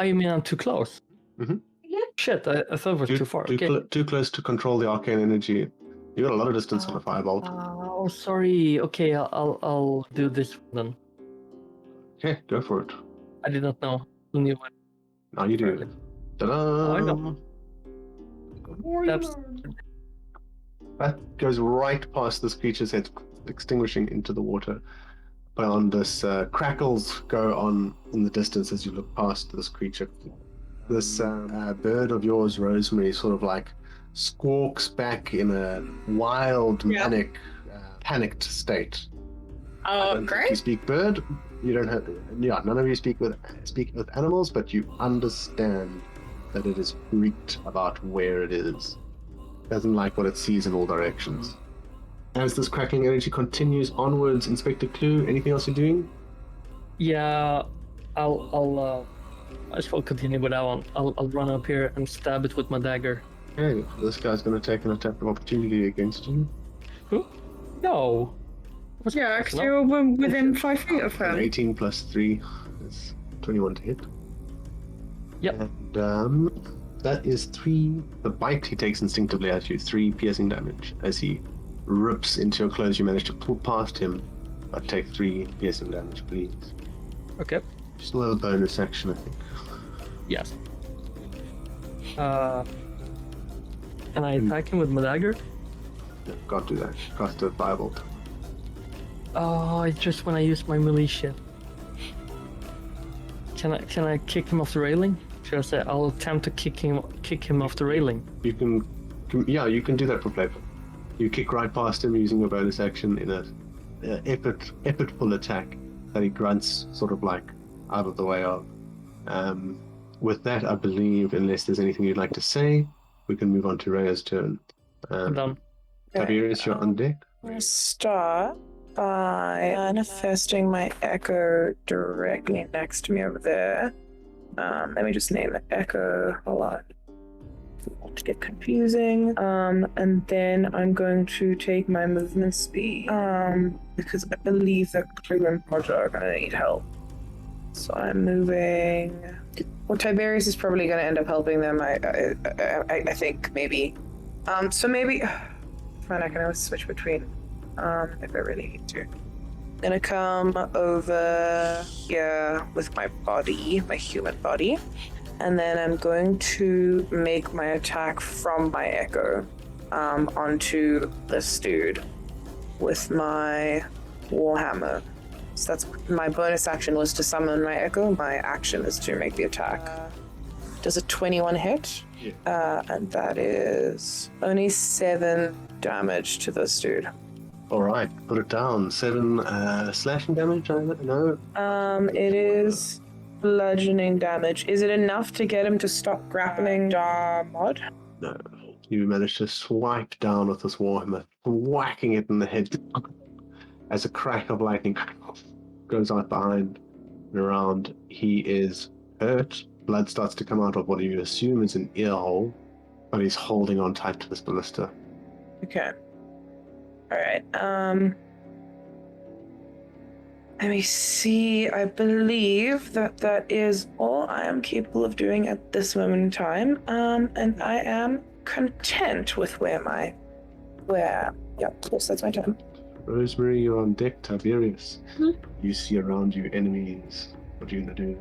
You mean I'm too close? Mhm. Yeah. Shit, I thought it was too far. Okay. too close to control the arcane energy. You got a lot of distance on a firebolt. Oh, sorry. Okay, I'll do this then. Okay, go for it. I did not know. Who knew what? Now you do. Ta-da! I know. That's That goes right past this creature's head, extinguishing into the water. Beyond this, crackles go on in the distance as you look past this creature. This bird of yours, Rosemary, sort of like squawks back in a wild, panicked state. Oh, You great. speak bird. You don't have. Yeah, none of you speak with animals, but you understand that it is freaked about where it is. Doesn't like what it sees in all directions. As this crackling energy continues onwards, Inspector Clue, anything else you're doing? yeah. I'll I suppose continue with that one. I'll run up here and stab it with my dagger. Okay, this guy's going to take an attack of opportunity against you. Who? No. What's Yeah, because no? you're within 5 feet of An him. 18 plus 3 is 21 to hit. Yep. And that is 3. The bite he takes instinctively at you, 3 piercing damage. As he rips into your clothes, you manage to pull past him, but take 3 piercing damage, please. Okay. Still have a bonus action, I think. Yes. Can I attack him with my dagger? No, can't do that. Cast a firebolt. Oh, it's just when I use my melee shit. Can I kick him off the railing? Should I say I'll attempt to kick him off the railing? You can you can do that for playful. You kick right past him using your bonus action in a effortful attack that he grunts sort of like out of the way of. With that, I believe, unless there's anything you'd like to say, we can move on to Rhea's turn. I'm done. Tiberius, you're on deck. I'm gonna start by manifesting my echo directly next to me over there. Let me just name it Echo a lot. not to get confusing. And then I'm going to take my movement speed. Because I believe that Clue and Roger are gonna need help. So I'm moving. Well, Tiberius is probably gonna end up helping them. I think maybe. So maybe. Fine, I can always switch between. If I really need to. Gonna come over here with my body, my human body, and then I'm going to make my attack from my echo onto this dude with my warhammer. So that's my bonus action was to summon my echo. My action is to make the attack. Does a 21 hit? Yeah. And that is only 7 damage to this dude. All right, put it down. 7 slashing damage. I know. It is bludgeoning damage. Is it enough to get him to stop grappling Mod? No. You manage to swipe down with this warhammer, whacking it in the head as a crack of lightning goes out behind and around. He is hurt. Blood starts to come out of what you assume is an ear hole, but he's holding on tight to this ballista. Okay. Alright, let me see. I believe that is all I am capable of doing at this moment in time. And I am content with yes, that's my turn. Rosemary, you're on deck. Tiberius, you see around you enemies. What are you gonna do?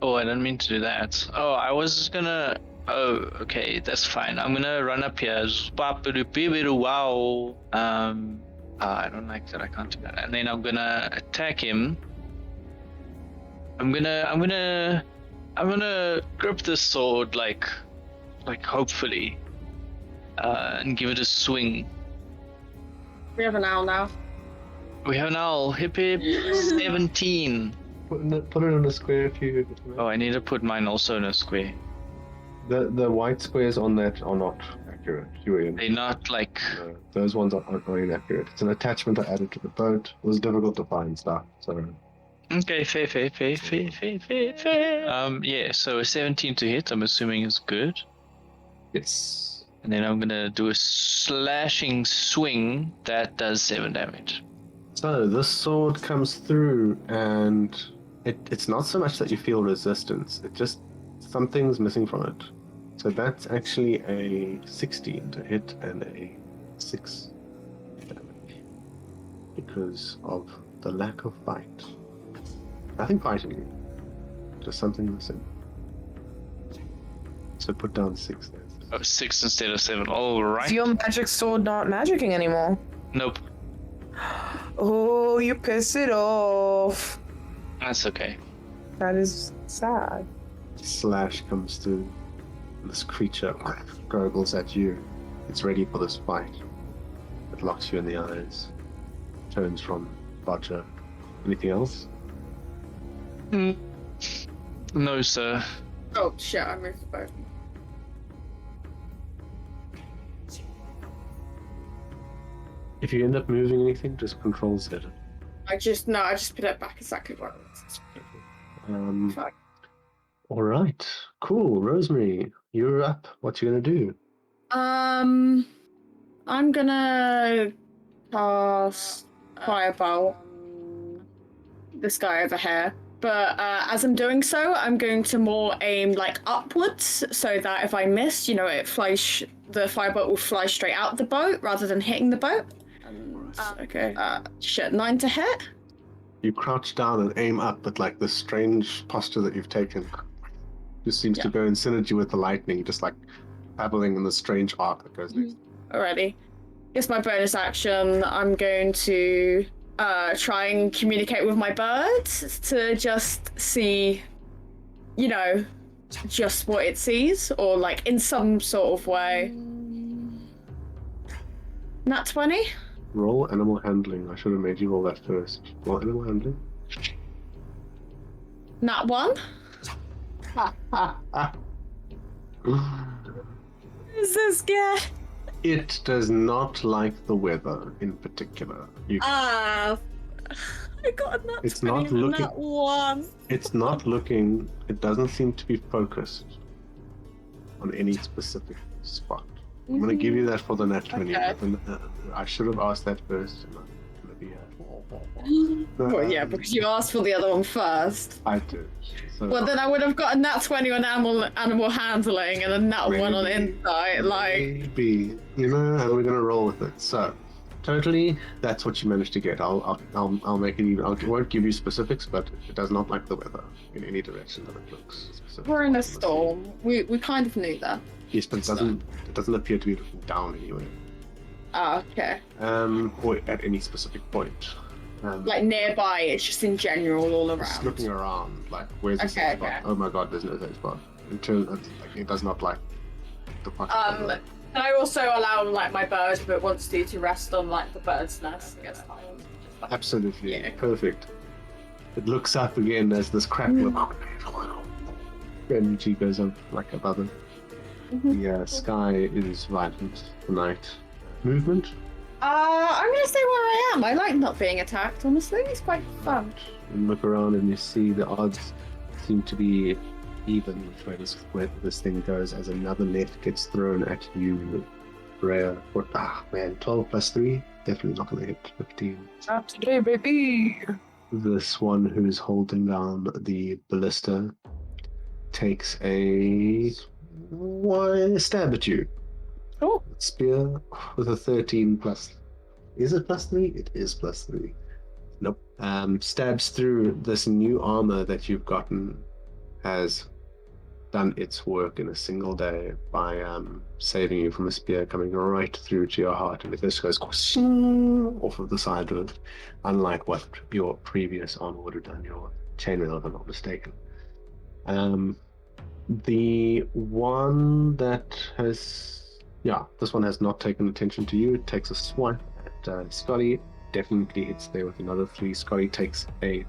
Oh, I didn't mean to do that. Oh, I was gonna. Oh, okay, that's fine. I'm gonna run up here. Wow. I don't like that. I can't do that. And then I'm gonna attack him. I'm gonna grip this sword like hopefully, and give it a swing. We have an owl now. We have an owl. Hip hip. 17. Put it in a square if you. Oh, I need to put mine also in a square. The white squares on that are not accurate. They're not like. No, those ones aren't inaccurate. It's an attachment I added to the boat. It was difficult to find stuff. So. Okay, fair. Yeah. So a 17 to hit. I'm assuming is good. Yes. And then I'm gonna do a slashing swing that does 7 damage. So this sword comes through, and it's not so much that you feel resistance. It just something's missing from it. So that's actually a 16 to hit and a 6 damage because of the lack of fight. Nothing fighting, just something missing. So put down 6 there. Oh, 6 instead of 7. All right. Is your magic sword not magicking anymore? Nope. Oh, you piss it off. That's okay. That is sad. Slash comes through. This creature gurgles at you. It's ready for this fight. It locks you in the eyes. Turns from Roger. Anything else? No, sir. Oh shit, I moved the boat. If you end up moving anything, just control Z. I just put it back exactly where it was. Fuck. All right, cool. Rosemary, you're up. What you gonna do? I'm gonna cast Firebolt this guy over here. But as I'm doing so, I'm going to more aim like upwards, so that if I miss, it flies. The firebolt will fly straight out the boat rather than hitting the boat. Okay. 9 to hit. You crouch down and aim up, but like this strange posture that you've taken just seems to go in synergy with the lightning, just like babbling in the strange arc that goes next. Alrighty. Guess my bonus action, I'm going to try and communicate with my bird to just see, just what it sees, or like in some sort of way. Nat 20? Roll animal handling. I should have made you roll that first. Roll animal handling. Nat 1? Is this guy? It does not like the weather in particular. I got a nat It's 20 not and a looking- nat 1. It's not looking. It doesn't seem to be focused on any specific spot. I'm gonna give you that for the nat 20. Okay. But then, I should have asked that first. And I'm gonna be. Well, yeah, because you asked for the other one first. I did. So, Well, then I would have got a nat 20 on animal handling and a nat 1 on Maybe. insight. Like, maybe, you know, and we're gonna roll with it. So, totally, that's what you managed to get. I'll make it even. I won't give you specifics, but it does not like the weather in any direction that it looks. Specific. we're in a storm. We kind of knew that. Yes, but it doesn't appear to be looking down anywhere. Ah, okay. Or at any specific point. Like nearby, it's just in general all Just around. looking around, like where's the Okay, safe spot? okay. Oh my god, there's no safe spot. In terms of, like, it does not like the fucking weather. Can I also allow like my bird, if it wants to rest on like the bird's nest? I guess Absolutely, Yeah. perfect. It looks up again as this crackle of energy goes up like above it. The sky is vibrant tonight. Movement? I'm gonna stay where I am. I like not being attacked, honestly. It's quite fun. And look around and you see the odds seem to be even with where this thing goes as another net gets thrown at you. Rhea. 12 plus 3? Definitely not going to hit 15. Not today, baby. This one who's holding down the ballista takes a stab at you. Oh. Spear with a 13 plus. Is it plus 3? It is plus 3. Nope. Stabs through this new armor that you've gotten. Has done its work in a single day by saving you from a spear coming right through to your heart, and it just goes off of the side of it, unlike what your previous armor would have done, your chainmail, if I'm not mistaken. The one that has, this one has not taken attention to you. It takes a swipe at Scotty, definitely hits there with another 3. Scotty takes a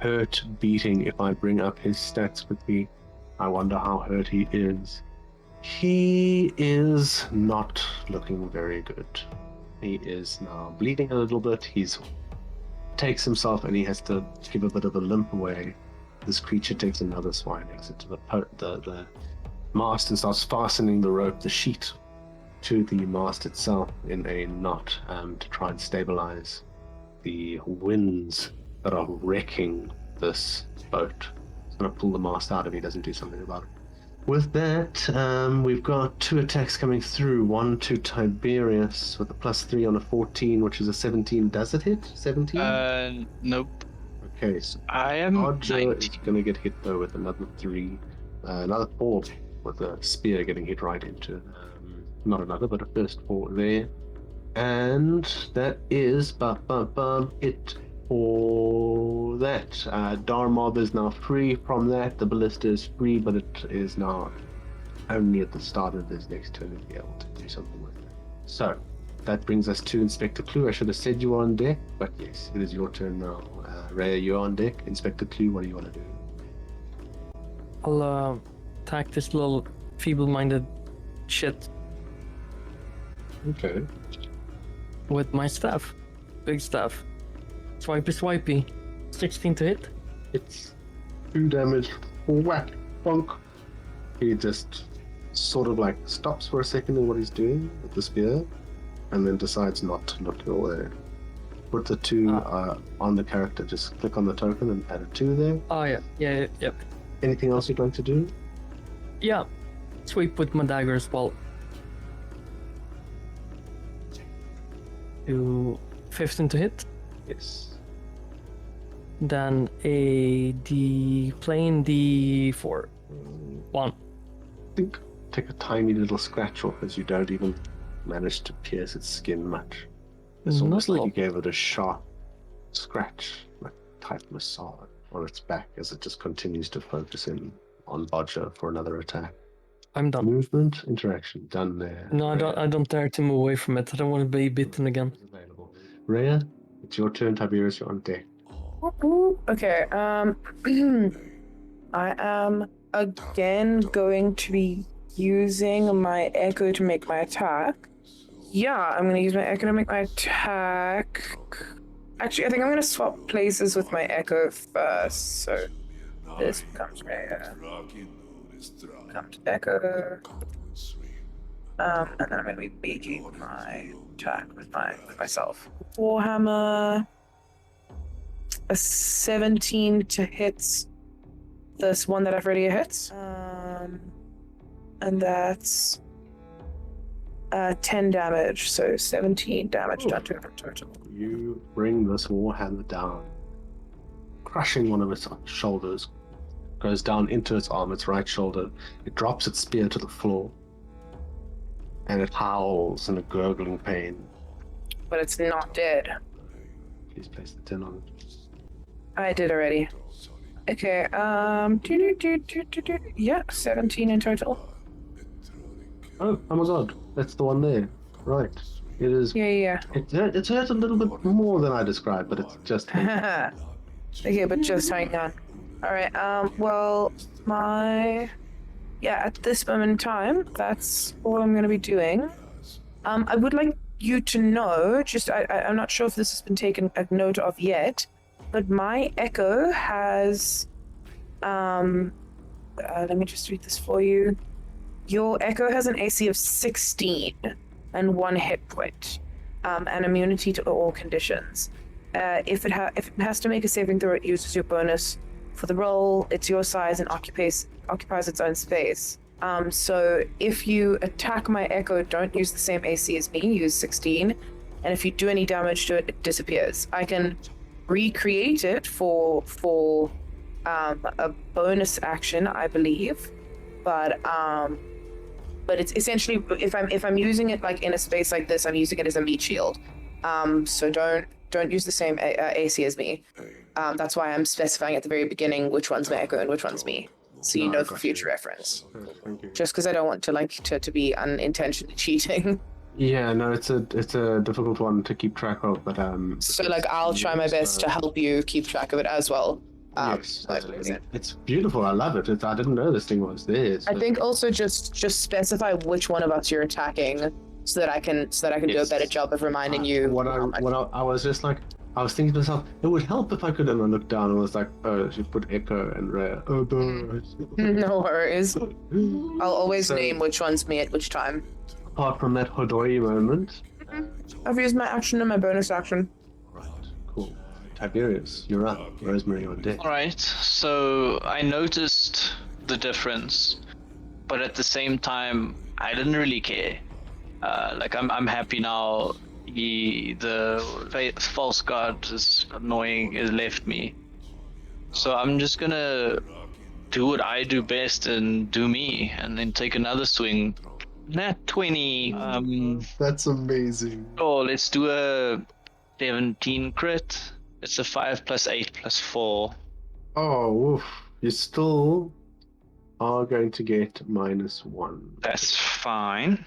hurt beating. If I bring up his stats quickly, I wonder how hurt he is. He is not looking very good. He is now bleeding a little bit. He's takes himself and he has to give a bit of a limp away. This creature takes another swine exit to the mast and starts fastening the rope, the sheet, to the mast itself in a knot to try and stabilize the winds that are wrecking this boat. It's going to pull the mast out if he doesn't do something about it. With that, we've got 2 attacks coming through. One to Tiberius with a plus 3 on a 14, which is a 17. Does it hit? 17? Nope. Okay, so I am Roger 19. is going to get hit though with another 3. Another 4 with a spear getting hit right into, not another, but a first 4 there. And that is it for that. Darmob is now free from that. The ballista is free, but it is now only at the start of this next turn to be able to do something with it. So that brings us to Inspector Clue. I should have said you were on deck, but yes, it is your turn now. Rhea, you're on deck. Inspector Clue, what do you want to do? I'll attack this little feeble-minded shit Okay. with my staff. Big staff. Swipey. 16 to hit. It's 2 damage. Whack. Bonk. He just sort of like stops for a second in what he's doing with the spear and then decides not to look your way. Put the 2 on the character. Just click on the token and add a 2 there. Oh, yeah. Anything else you'd like to do? Yeah. Sweep with my dagger as well. Do 15 to hit. Yes. Then a plain D4. 1. Take a tiny little scratch off as you don't even manage to pierce its skin much. It's almost like you gave it a sharp scratch, like tight massage on its back as it just continues to focus in on Bodger for another attack. I'm done. Movement, interaction, done there. No, I don't dare to move away from it. I don't want to be bitten again. Available. Rhea, it's your turn. Tiberius, you're on deck. Okay, I am again going to be using my echo to make my attack. Yeah, I'm going to use my echo to make my attack. Actually, I think I'm gonna swap places with my echo first. So this becomes Rhea. Becomes echo. And then I'm gonna be making my attack with myself. Warhammer. A 17 to hit this one that I've already hit. And that's 10 damage, so 17 damage done to him in total. You bring this warhammer down, crushing one of its shoulders, goes down into its arm, its right shoulder. It drops its spear to the floor, and it howls in a gurgling pain. But it's not dead. Please place the 10 on it. I did already. Okay, yeah, 17 in total. Oh my god, that's the one there. Right. It is. Yeah. It's hurt a little bit more than I described, but it's just. Okay, but just hang on. Alright, well, at this moment in time, that's all I'm gonna be doing. I would like you to know, I'm not sure if this has been taken a note of yet, but my echo has, let me just read this for you. Your echo has an AC of 16 and 1 hit point, and immunity to all conditions. If it has to make a saving throw, it uses your bonus for the roll. It's your size and occupies its own space. So if you attack my echo, don't use the same AC as me. Use 16, and if you do any damage to it, it disappears. I can recreate it for a bonus action, I believe, but it's essentially if I'm using it like in a space like this, I'm using it as a meat shield. So don't use the same AC as me. That's why I'm specifying at the very beginning which one's my echo and which one's me, so you know for future reference. Thank you. Just because I don't want to be unintentionally cheating. Yeah, no, it's a difficult one to keep track of, but So like I'll try my best to help you keep track of it as well. Yes, it's beautiful. I love it. I didn't know this thing was there. So. I think also just specify which one of us you're attacking, so that I can do a better job of reminding you. I was just like, I was thinking to myself, it would help if I could, and I looked down and was like, oh, she put Echo and Rhea. Oh, no worries. I'll always name which one's me at which time. Apart from that Hodoi moment. I've used my action and my bonus action. Right, cool. Tiberius, you're up. Rosemary on deck. Alright, so I noticed the difference, but at the same time, I didn't really care. I'm happy now. The false god is annoying, has left me. So I'm just gonna do what I do best and do me, and then take another swing. Nat 20. That's amazing. Oh, let's do a 17 crit. It's a 5 plus 8 plus 4. Oh, woof. You still are going to get -1. That's fine.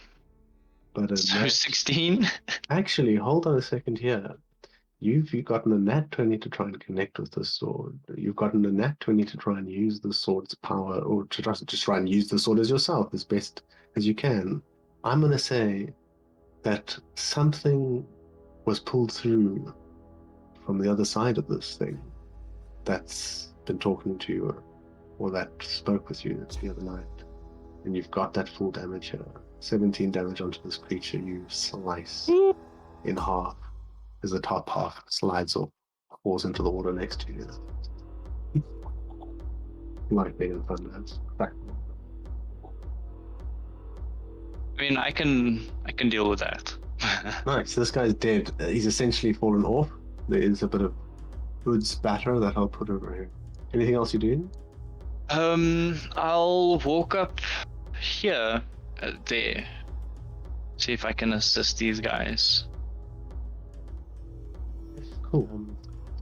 But So 16? Actually, hold on a second here. You've gotten a nat 20 to try and connect with the sword. You've gotten a nat 20 to try and use the sword's power, or to just try and use the sword as yourself as best as you can. I'm going to say that something was pulled through from the other side of this thing that's been talking to you, or that spoke with you the other night. And you've got that full damage here. 17 damage onto this creature. You slice in half as the top half slides off, falls into the water next to you. Lightning and thunder. I mean, I can deal with that. Nice. This guy's dead. He's essentially fallen off. There is a bit of wood spatter that I'll put over here. Anything else you do? I'll walk up here, there. See if I can assist these guys. Cool.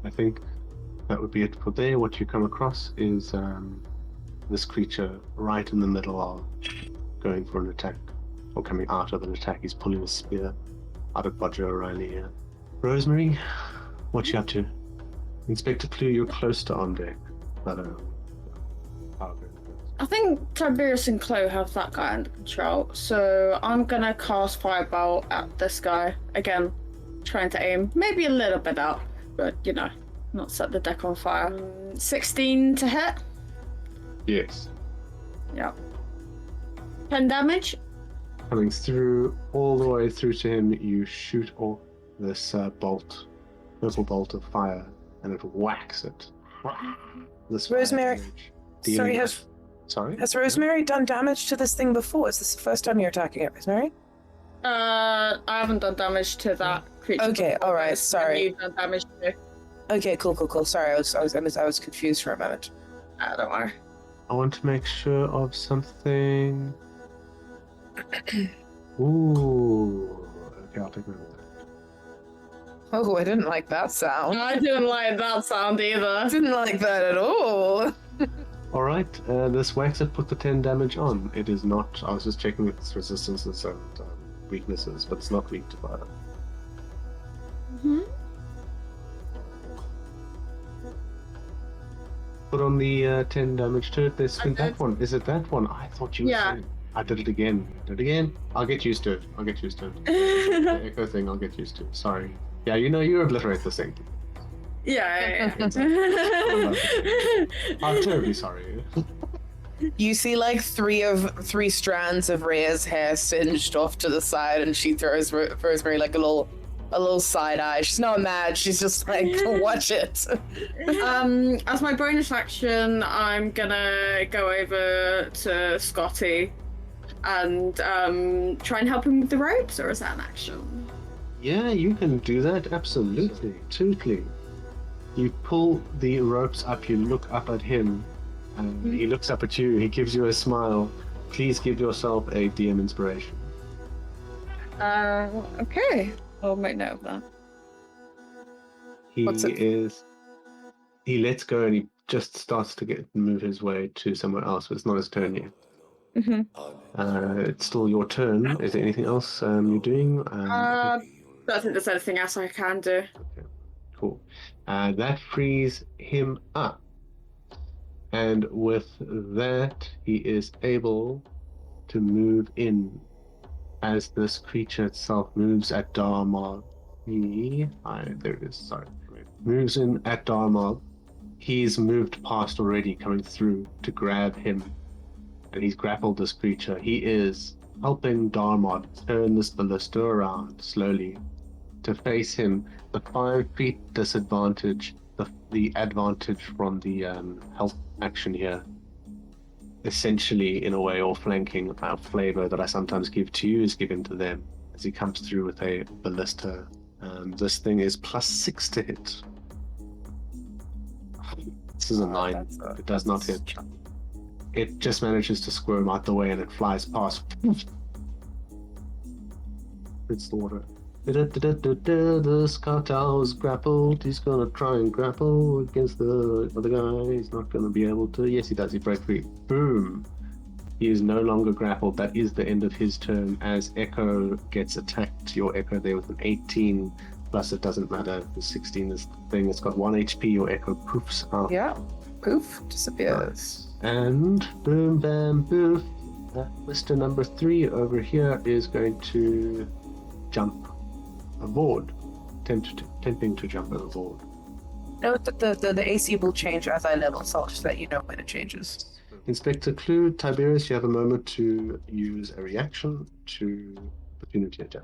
I think that would be it for there. What you come across is this creature right in the middle of going for an attack, or coming out of an attack. He's pulling a spear out of Bodger O'Reilly here. Rosemary, what you up to? Inspector Clue, you're close to on deck. I think Tiberius and Chloe have that guy under control, so I'm gonna cast Fireball at this guy. Again, trying to aim maybe a little bit out. but not set the deck on fire. 16 to hit. Yes. Yeah. 10 damage. Coming through, all the way through to him, you shoot off this purple bolt of fire, and it whacks it. This fire Rosemary, damage. sorry, has Rosemary done damage to this thing before? Is this the first time you're attacking it, Rosemary? I haven't done damage to that creature. Okay, before. all right, It's sorry. You've done damage to. Okay, cool. Sorry, I was confused for a moment. Don't worry. I want to make sure of something. Ooh. Okay, I'll take note of that. Oh, I didn't like that sound. I didn't like that sound either. Didn't like that at all. Alright, this whacks it, put the 10 damage on. It is not. I was just checking its resistances and weaknesses, but it's not weak to fire. Mm-hmm. Put on the 10 damage to it. There's Okay. that one. Is it that one? I thought you were Yeah. saying. I did it again. I'll get used to it. The echo thing, I'll get used to. Sorry. Yeah, you obliterate this thing. Yeah. I'm terribly sorry. You see like three strands of Rhea's hair singed off to the side, and she throws Rosemary like a little side eye. She's not mad. She's just like, watch it. As my bonus action, I'm gonna go over to Scotty and try and help him with the ropes, or is that an action? Yeah, you can do that. Absolutely. Totally. You pull the ropes up, you look up at him, and he looks up at you, he gives you a smile. Please give yourself a DM inspiration. Okay. I'll make note of that. He What's it? He lets go and he just starts to move his way to somewhere else, but it's not his turn yet. Mm-hmm. It's still your turn. Is there anything else you're doing? I don't think there's anything else I can do. Okay, cool. That frees him up. And with that, he is able to move in as this creature itself moves at Darmar. There it is, sorry. Moves in at Darmar. He's moved past already, coming through to grab him. And he's grappled this creature. He is helping Darmar turn this ballista around slowly to face him. The 5 feet disadvantage, the advantage from the health action here, essentially in a way, or flanking flavor that I sometimes give to you is given to them as he comes through with a ballista. This thing is +6 to hit. This is a 9. It does not hit. It just manages to squirm out the way and it flies past. It's the water. The Scoutau is grappled. He's gonna try and grapple against the other guy. He's not gonna be able to. Yes, he does. He breaks free. Boom. He is no longer grappled. That is the end of his turn. As Echo gets attacked, your Echo there with an 18. Plus, it doesn't matter. The 16 is the thing. It's got 1 HP. Your Echo poofs out. Yeah. Poof. Disappears. And boom, bam, boof. Mr. number 3 over here is going to jump aboard, attempting to jump overboard. Note that the AC will change as I level, so I'll just let you know when it changes. Inspector Clue, Tiberius, you have a moment to use a reaction to opportunity attack.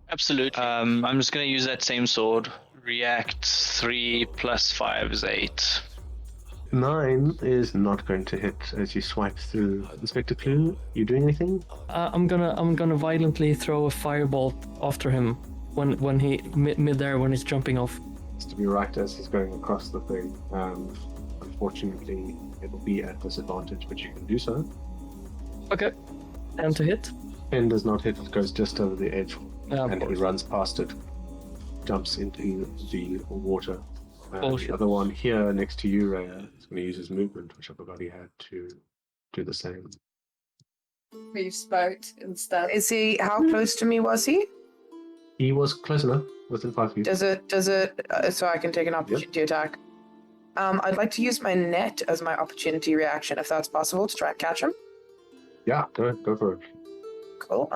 Absolutely. I'm just gonna use that same sword. React 3 + 5 is 8. 9 is not going to hit as you swipe through. Inspector Clue, you doing anything? I'm gonna violently throw a firebolt after him when he mid-air when he's jumping off. It's to be right as he's going across the thing. Unfortunately, it'll be at disadvantage, but you can do so. Okay. And to hit. 10 does not hit, it goes just over the edge, Of and he course. runs past it, jumps into the water. Bullshit. The other one here next to you, Rhea, is going to use his movement, which I forgot he had, to do the same. We've spoke instead. Is he? How close to me was he? He was close enough, within 5 feet. Does it? So I can take an opportunity attack. I'd like to use my net as my opportunity reaction, if that's possible, to try and catch him. Yeah, go for it. Cool.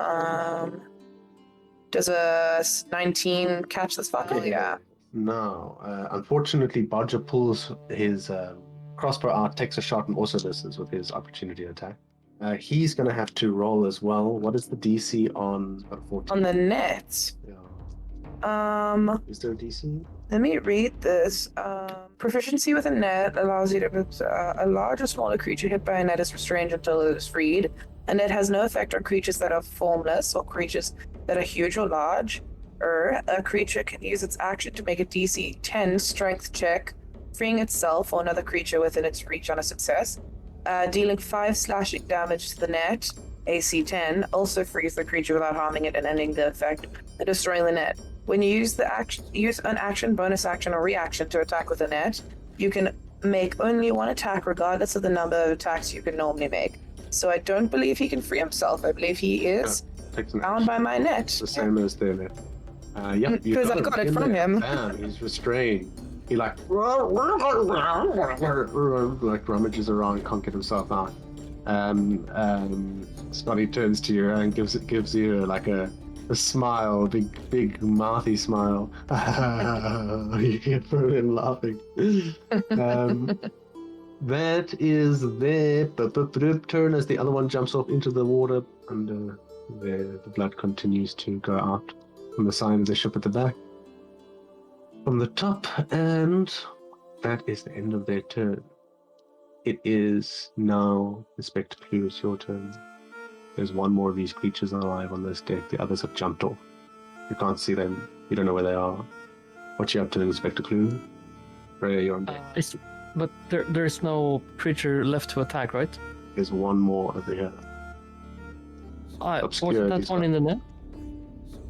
Does a 19 catch this fucker? Yeah. Now, unfortunately, Bodger pulls his crossbow out, takes a shot, and also misses with his opportunity attack. He's going to have to roll as well. What is the DC on 14? On the net. Yeah. Is there a DC? Let me read this. Proficiency with a net allows you to a large or smaller creature hit by a net is restrained until it is freed. A net has no effect on creatures that are formless or creatures that are huge or large. A creature can use its action to make a DC 10 strength check, freeing itself or another creature within its reach on a success. Dealing 5 slashing damage to the net, AC 10, also frees the creature without harming it and ending the effect and destroying the net. When you use an action, bonus action, or reaction to attack with a net, you can make only one attack regardless of the number of attacks you can normally make. So I don't believe he can free himself. I believe he is bound by my net. It's the same as their net. Yep, because I got it from him. Damn, he's restrained. He like rummages around, can't get himself out. Scotty turns to you and gives you like a smile, big mouthy smile. You get him laughing. That is their turn as the other one jumps off into the water, and the blood continues to go out from the side of the ship at the back. From the top, and that is the end of their turn. It is now Inspector Clue, it's your turn. There's one more of these creatures alive on this deck. The others have jumped off. You can't see them. You don't know where they are. What you up to, Inspector Clue? Rhea, you're on deck. But there's no creature left to attack, right? There's one more over here. Wasn't that one in the net?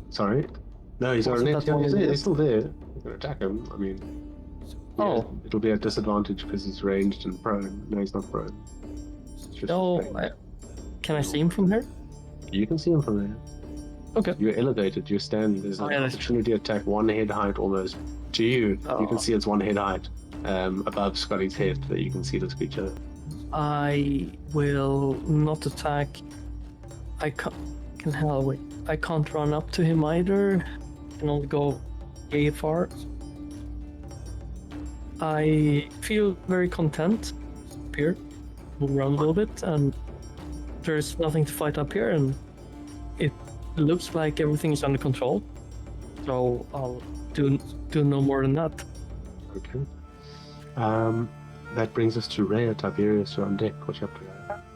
Sorry? No, he's Wasn't already that one in the he's net? still there. You can attack him. I mean, Oh. it'll be a disadvantage because he's ranged and prone. No, he's not prone. It's just No, a thing. can I see him from here? You can see him from there. Okay. You're elevated. You're standing. There's an that's opportunity attack, one head height almost to you. You can see it's one head height above Scotty's head that you can see this creature. I will not attack. I can't run up to him either. I can only go yay far. I feel very content up here. We'll run a little bit, and there's nothing to fight up here, and it looks like everything is under control. So I'll do no more than that. Okay. That brings us to Rhea. Tiberius, you're on deck. What you up to?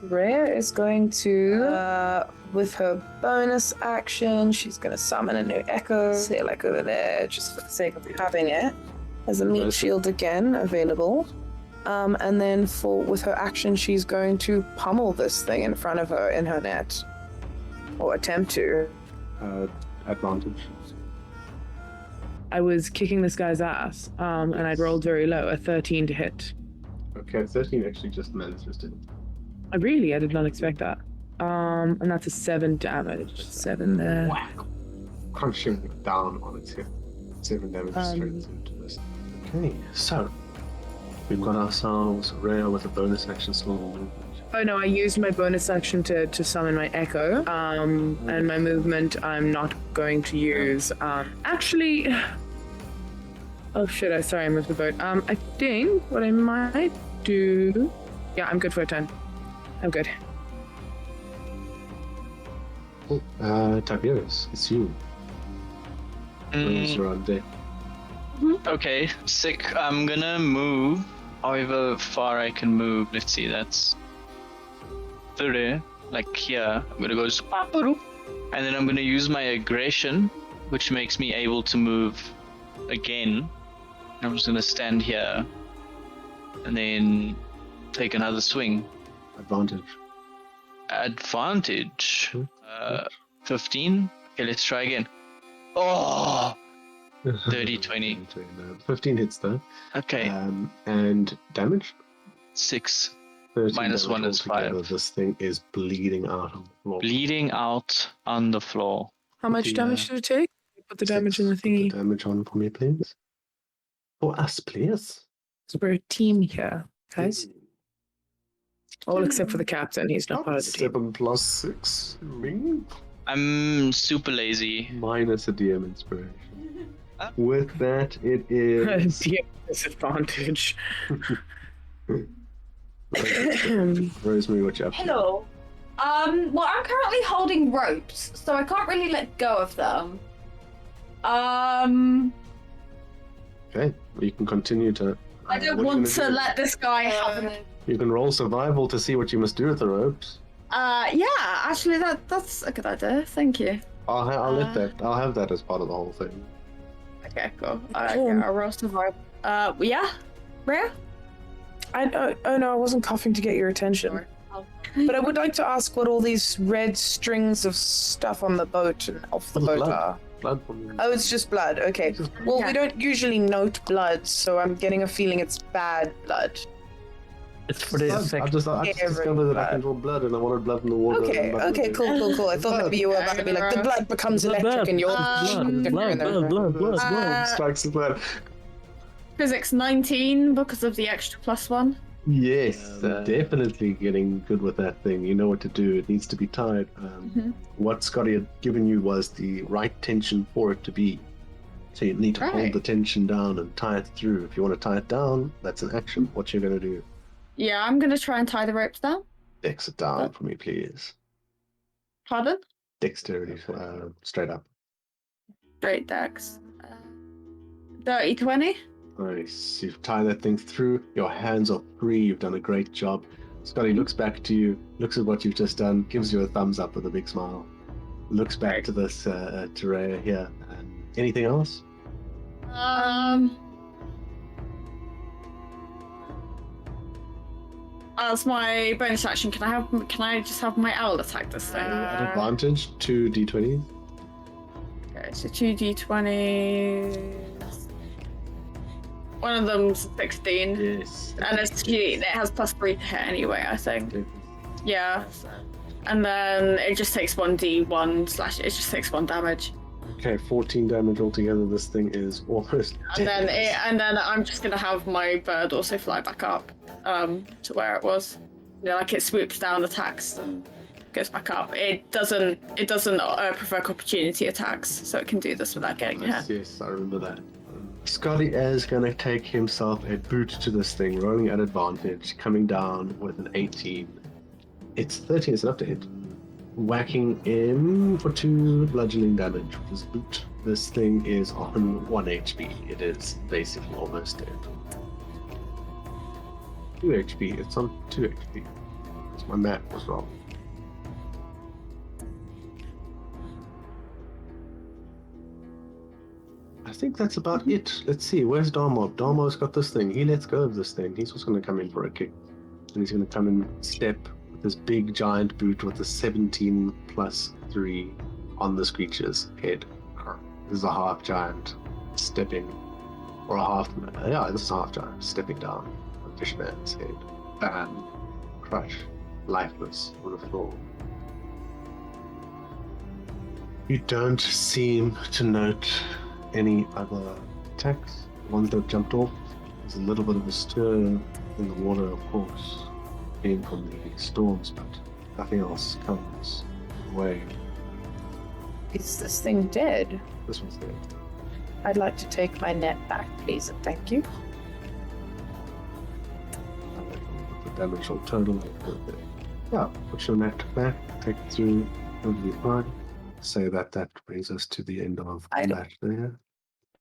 Rhea is going to, with her bonus action, she's going to summon a new echo. Say like over there, just for the sake of having it. As a meat shield again available. And then with her action, she's going to pummel this thing in front of her in her net. Or attempt to. Advantage. I was kicking this guy's ass, and I'd rolled very low, a 13 to hit. Okay, 13 actually just manages to. I did not expect that. And that's a 7 damage. 7 there. Whack! Crunching down on its hip. 7 damage straight into this. Okay, so we've got ourselves Rhea with a bonus action small movement. Oh no, I used my bonus action to summon my echo. And my movement I'm not going to use. Actually, oh shit! I moved the boat. I think what I might do. Yeah, I'm good for a turn. I'm good. Tiberius, it's you. You're on deck. Okay, sick. I'm gonna move however far I can move. Let's see, that's 30, like here. I'm gonna go spaparoop, and then I'm gonna use my aggression, which makes me able to move again. I'm just gonna stand here and then take another swing. Advantage. 15. Okay, let's try again. Oh, 30, 20. 15 hits though. Okay. And damage? 6. 13 Minus 1 is altogether. 5. This thing is bleeding out on the floor. Bleeding out on the floor. How much damage did it take? Put the damage in the thingy. Put the damage on for me, please. For us, please. So we're a team here, guys. All except for the captain. He's not part of the team. 7 plus 6. Ring. I'm super lazy. Minus a DM inspiration. With that, it is. Disadvantage. Rosemary, what you up to? Hello. Well, I'm currently holding ropes, so I can't really let go of them. Okay, you can continue to. I don't what are you want gonna to do? let this guy have an. You can roll survival to see what you must do with the ropes. Yeah, actually, that's a good idea. Thank you. I'll let that. I'll have that as part of the whole thing. Okay, cool. Yeah, I'll roll survival. Yeah, Rhea? Oh no, I wasn't coughing to get your attention. But I would like to ask what all these red strings of stuff on the boat and off the boat Blood. are. Blood from Oh, it's just blood. Okay. Well, we don't usually note blood, so I'm getting a feeling it's bad blood. It's for the I effect. just discovered that I can draw blood and I wanted blood in the water. Okay, and blood okay, in the- cool. I thought maybe you were about to be like, the blood becomes electric and you're Blood. Strikes the blood. Physics 19 because of the extra +1. Yes, definitely getting good with that thing. You know what to do. It needs to be tied. What Scotty had given you was the right tension for it to be. So you need to hold Right. the tension down and tie it through. If you want to tie it down, that's an action. What you're going to do? Yeah, I'm going to try and tie the ropes down. Dex it down for me, please. Pardon? Dexterity, straight up. Straight dex. Dirty 20. Nice. You've tied that thing through. Your hands are free. You've done a great job. Scotty looks back to you, looks at what you've just done, gives you a thumbs up with a big smile. Looks back to this to Rhea here. Anything else? As my bonus action, can I just have my owl attack this thing? At advantage, 2 d20s. Okay, so 2d20s. One of them's 16. Yes. And it has +3 to hit anyway, I think. Okay. Yeah. And then it just takes 1d1 / it just takes 1 damage. Okay, 14 damage altogether. This thing is almost And dead. then I'm just gonna have my bird also fly back up, to where it was. You know, like it swoops down, attacks, and goes back up. It doesn't provoke opportunity attacks, so it can do this without getting hit. Yes, I remember that. Scotty is going to take himself a boot to this thing, rolling at advantage, coming down with an 18. It's 13, it's enough to hit. Whacking him for 2 bludgeoning damage with his boot. This thing is on 1 HP. It is basically almost dead. 2 HP, it's on 2 HP. Because my math was wrong. I think that's about it. Let's see, where's Darmo? Darmo's got this thing. He lets go of this thing. He's just going to come in for a kick. And he's going to come and step with this big giant boot with a 17 plus 3 on this creature's head. This is a half giant stepping, or a half, yeah, this is a half giant stepping down on Fishman's head. Bam. Crush. Lifeless on the floor. You don't seem to note any other attacks. The ones that jumped off, there's a little bit of a stir in the water, of course, came from the storms, but nothing else comes away. Is this thing dead? This one's dead. I'd like to take my net back, please, and thank you. The damage will total. Yeah, put your net back, take it through, it'll be fine. Say that brings us to the end of I don't- that there.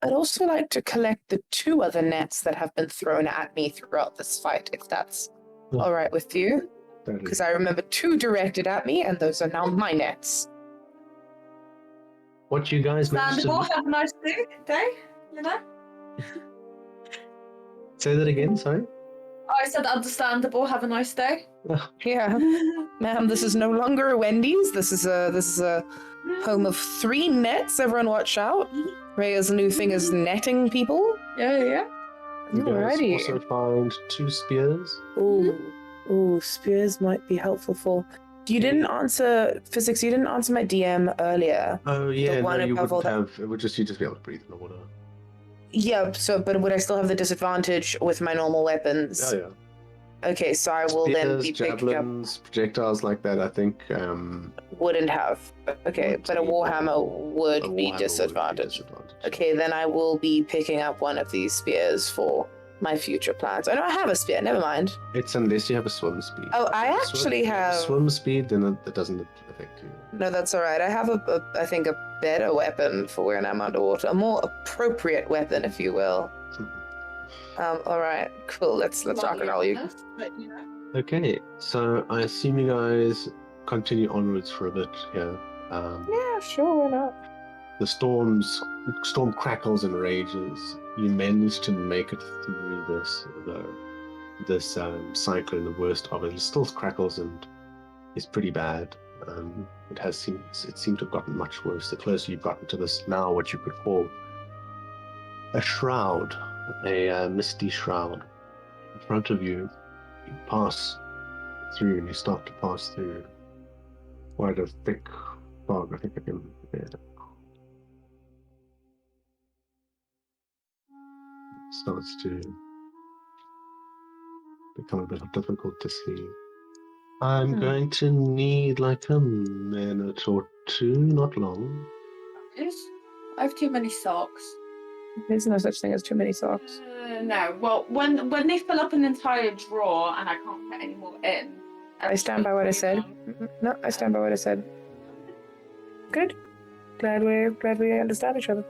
I'd also like to collect the 2 other nets that have been thrown at me throughout this fight, if that's all right with you. That is- Because I remember 2 directed at me, and those are now my nets. What you guys managed to Understandable. Have a nice day, you know? say that again, sorry? I said understandable. Have a nice day. Yeah, ma'am, this is no longer a Wendy's. This is a home of 3 nets. Everyone watch out. Rhea's new thing is netting people. Yeah. You guys Alrighty. also find 2 spears. Ooh, spears might be helpful for... You didn't answer, Physics, you didn't answer my DM earlier. Oh yeah, one no, you above all wouldn't that- have. It would just you'd just be able to breathe in the water. Yeah, so, but would I still have the disadvantage with my normal weapons? Oh yeah. Okay, so I will then be picking up. Javelins, projectiles like that. I think. Wouldn't have. Okay, Would but a be- warhammer would a be warhammer disadvantaged. disadvantaged. Okay, then I will be picking up one of these spears for my future plans. Oh no, I have a spear. Never mind. It's unless you have a swim speed. Oh, I If you actually have have. swim speed, then it doesn't affect you. No, that's all right. I have I think a better weapon for when I'm underwater, a more appropriate weapon, if you will. All right, cool. Let's rock and roll. You. But, you know. Okay, so I assume you guys continue onwards for a bit here. Yeah, sure. Why not? The storm crackles and rages. You manage to make it through this cyclone. The worst of it still crackles and is pretty bad. It seemed to have gotten much worse the closer you've gotten to this now, what you could call a shroud, a misty shroud. In front of you, you pass through, and you start to pass through quite a thick fog. I think I can. Yeah. Starts to become a bit difficult to see. I'm going to need like a minute or two, not long. I have too many socks. There's no such thing as too many socks. No. Well, when they fill up an entire drawer and I can't put any more in. I stand by what I said. No, I stand by what I said. Good. Glad we understand each other.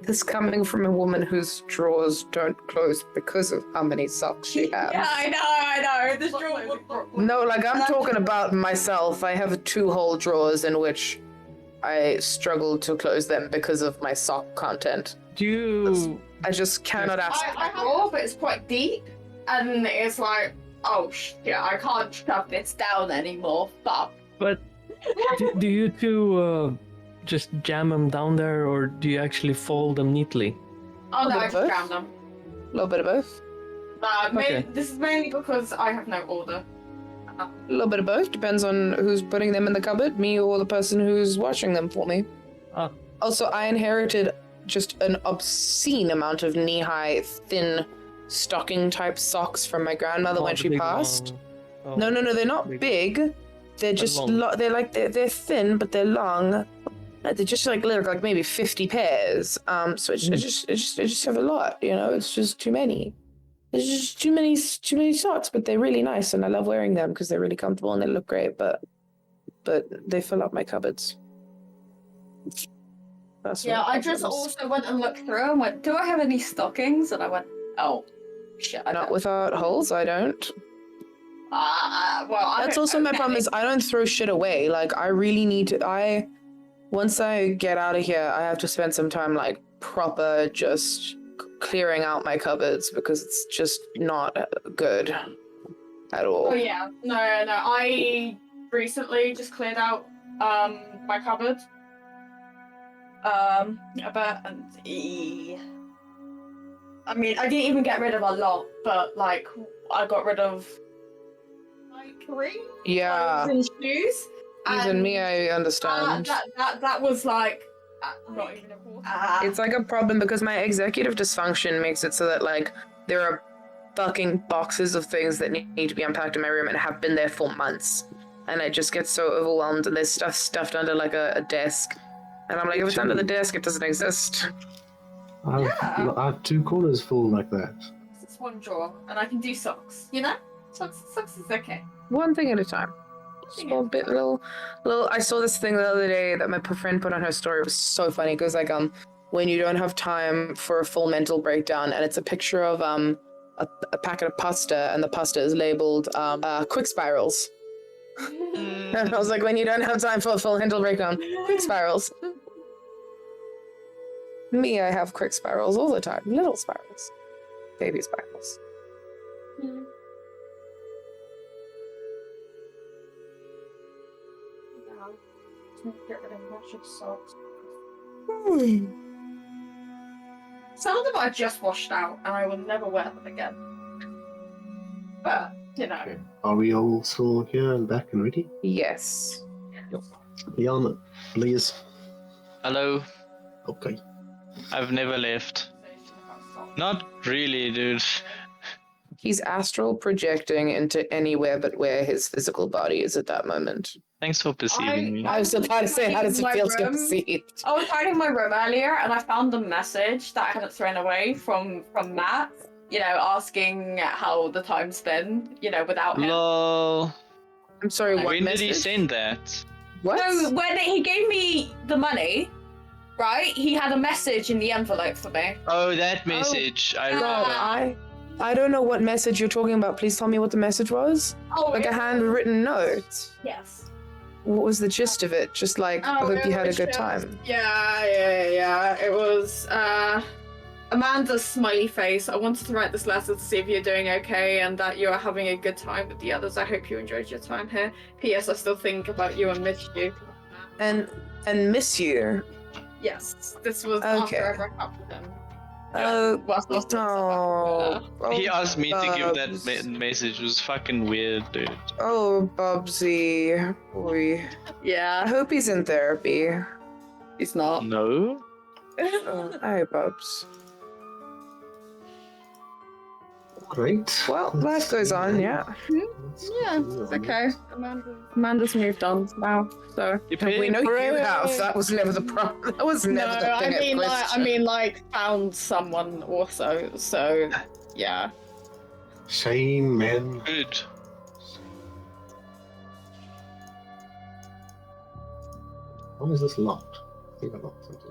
This coming from a woman whose drawers don't close because of how many socks she has. Yeah, I know. This drawer. No, like I'm talking about myself. I have 2 whole drawers in which I struggle to close them because of my sock content. Do you? I just cannot ask. I have a drawer, but it's quite deep, and it's like, oh shit, I can't shove this down anymore. Fuck. But do you two just jam them down there, or do you actually fold them neatly? Oh no, bit I of just both. found them. A little bit of both. Okay. This is mainly because I have no order. A little bit of both. Depends on who's putting them in the cupboard, me or the person who's washing them for me. Ah. Also, I inherited just an obscene amount of knee-high, thin, stocking-type socks from my grandmother when Not she big, passed. long. Oh, No, they're not big. They're just long. they're thin, but they're long. They're just like maybe 50 pairs. So I just have a lot. You know, it's just too many. There's just too many socks, but they're really nice, and I love wearing them because they're really comfortable and they look great. But they fill up my cupboards. That's Yeah, what I my just cupboards. also went and looked through and went, do I have any stockings? And I went, oh, shit. I Not don't. without holes. I don't. Well, I That's don't also my know. problem is I don't throw shit away. Like I really need to. Once I get out of here, I have to spend some time like proper just clearing out my cupboards because it's just not good at all. Oh yeah, no. I recently just cleared out my cupboard. I mean, I didn't even get rid of a lot, but like I got rid of like 3 Yeah, clothes and shoes. even me, I understand. That was like not even important. It's like a problem because my executive dysfunction makes it so that like there are fucking boxes of things that need to be unpacked in my room and have been there for months, and I just get so overwhelmed. And there's stuff stuffed under like a desk, and I'm like, if it's under the desk, it doesn't exist. I have 2 corners full like that. It's one drawer, and I can do socks. You know, socks is okay. One thing at a time. Small bit, little. I saw this thing the other day that my friend put on her story. It was so funny. It goes like, when you don't have time for a full mental breakdown, and it's a picture of a packet of pasta, and the pasta is labeled quick spirals. And I was like, when you don't have time for a full mental breakdown, quick spirals. Me, I have quick spirals all the time. Little spirals, baby spirals. Get rid of a bunch of socks. Some of them I just washed out, and I will never wear them again. But you know, Okay. Are we all still here and back and ready? Yes. Leon, please. Hello. Okay. I've never left. Not really, dude. He's astral projecting into anywhere but where his physical body is at that moment. Thanks for perceiving me. I was about to say, how does it feel to get perceived? I was hiding in my room earlier and I found a message that I hadn't thrown away from Matt, you know, asking how the time's been, you know, without him. Lol. I'm sorry, what When message? did he send that? What? So when he gave me the money, right, he had a message in the envelope for me. Oh, that message. I read God, it. I don't know what message you're talking about. Please tell me what the message was. Oh, Like a handwritten note. Yes. What was the gist of it? Just like, I hope you had a good time. Yeah. It was Amanda's smiley face. I wanted to write this letter to see if you're doing okay and that you are having a good time with the others. I hope you enjoyed your time here. P.S. I still think about you and miss you. And miss you. Yes, this was Okay. after I broke up with him. Oh, Well, He asked me to give that Bubs. message. It was fucking weird, dude. Oh, Bubsy. Boy. I yeah, hope he's in therapy. he's not. No? Oh, hi, Bubs. Great. Well, life goes on, yeah. Yeah, it's okay. Amanda's moved on now, so. We know you have. That was never the problem. That was never the thing. I mean, like, found someone also. So, yeah. Shame, man. Good. Why is this locked? I think I locked something.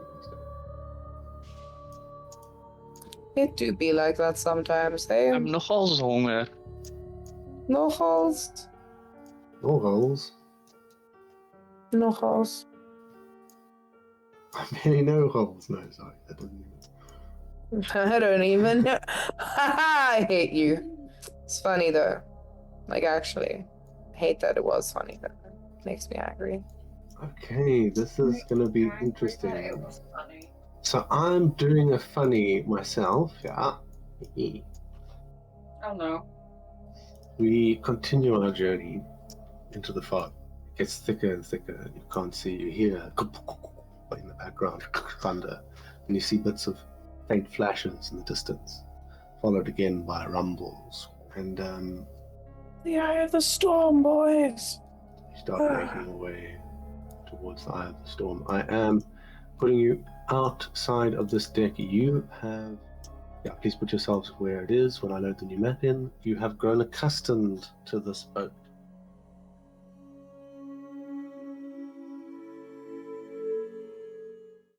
It do be like that sometimes. They I'm nogal honger. no holes, No holes. no holes. Many no holes. No, sorry. That doesn't even... I don't even know. I hate you. It's funny though. Like actually, I hate that it was funny. That makes me angry. Okay, this is gonna be interesting. So I'm doing a funny myself, yeah. Oh no. We continue our journey into the fog. It gets thicker and thicker. You can't see. You hear in the background thunder, and you see bits of faint flashes in the distance, followed again by rumbles. And The eye of the storm, boys. you start making your way towards the eye of the storm. I am putting you outside of this deck. You have, please put yourselves where it is when I load the new map in. You have grown accustomed to this boat.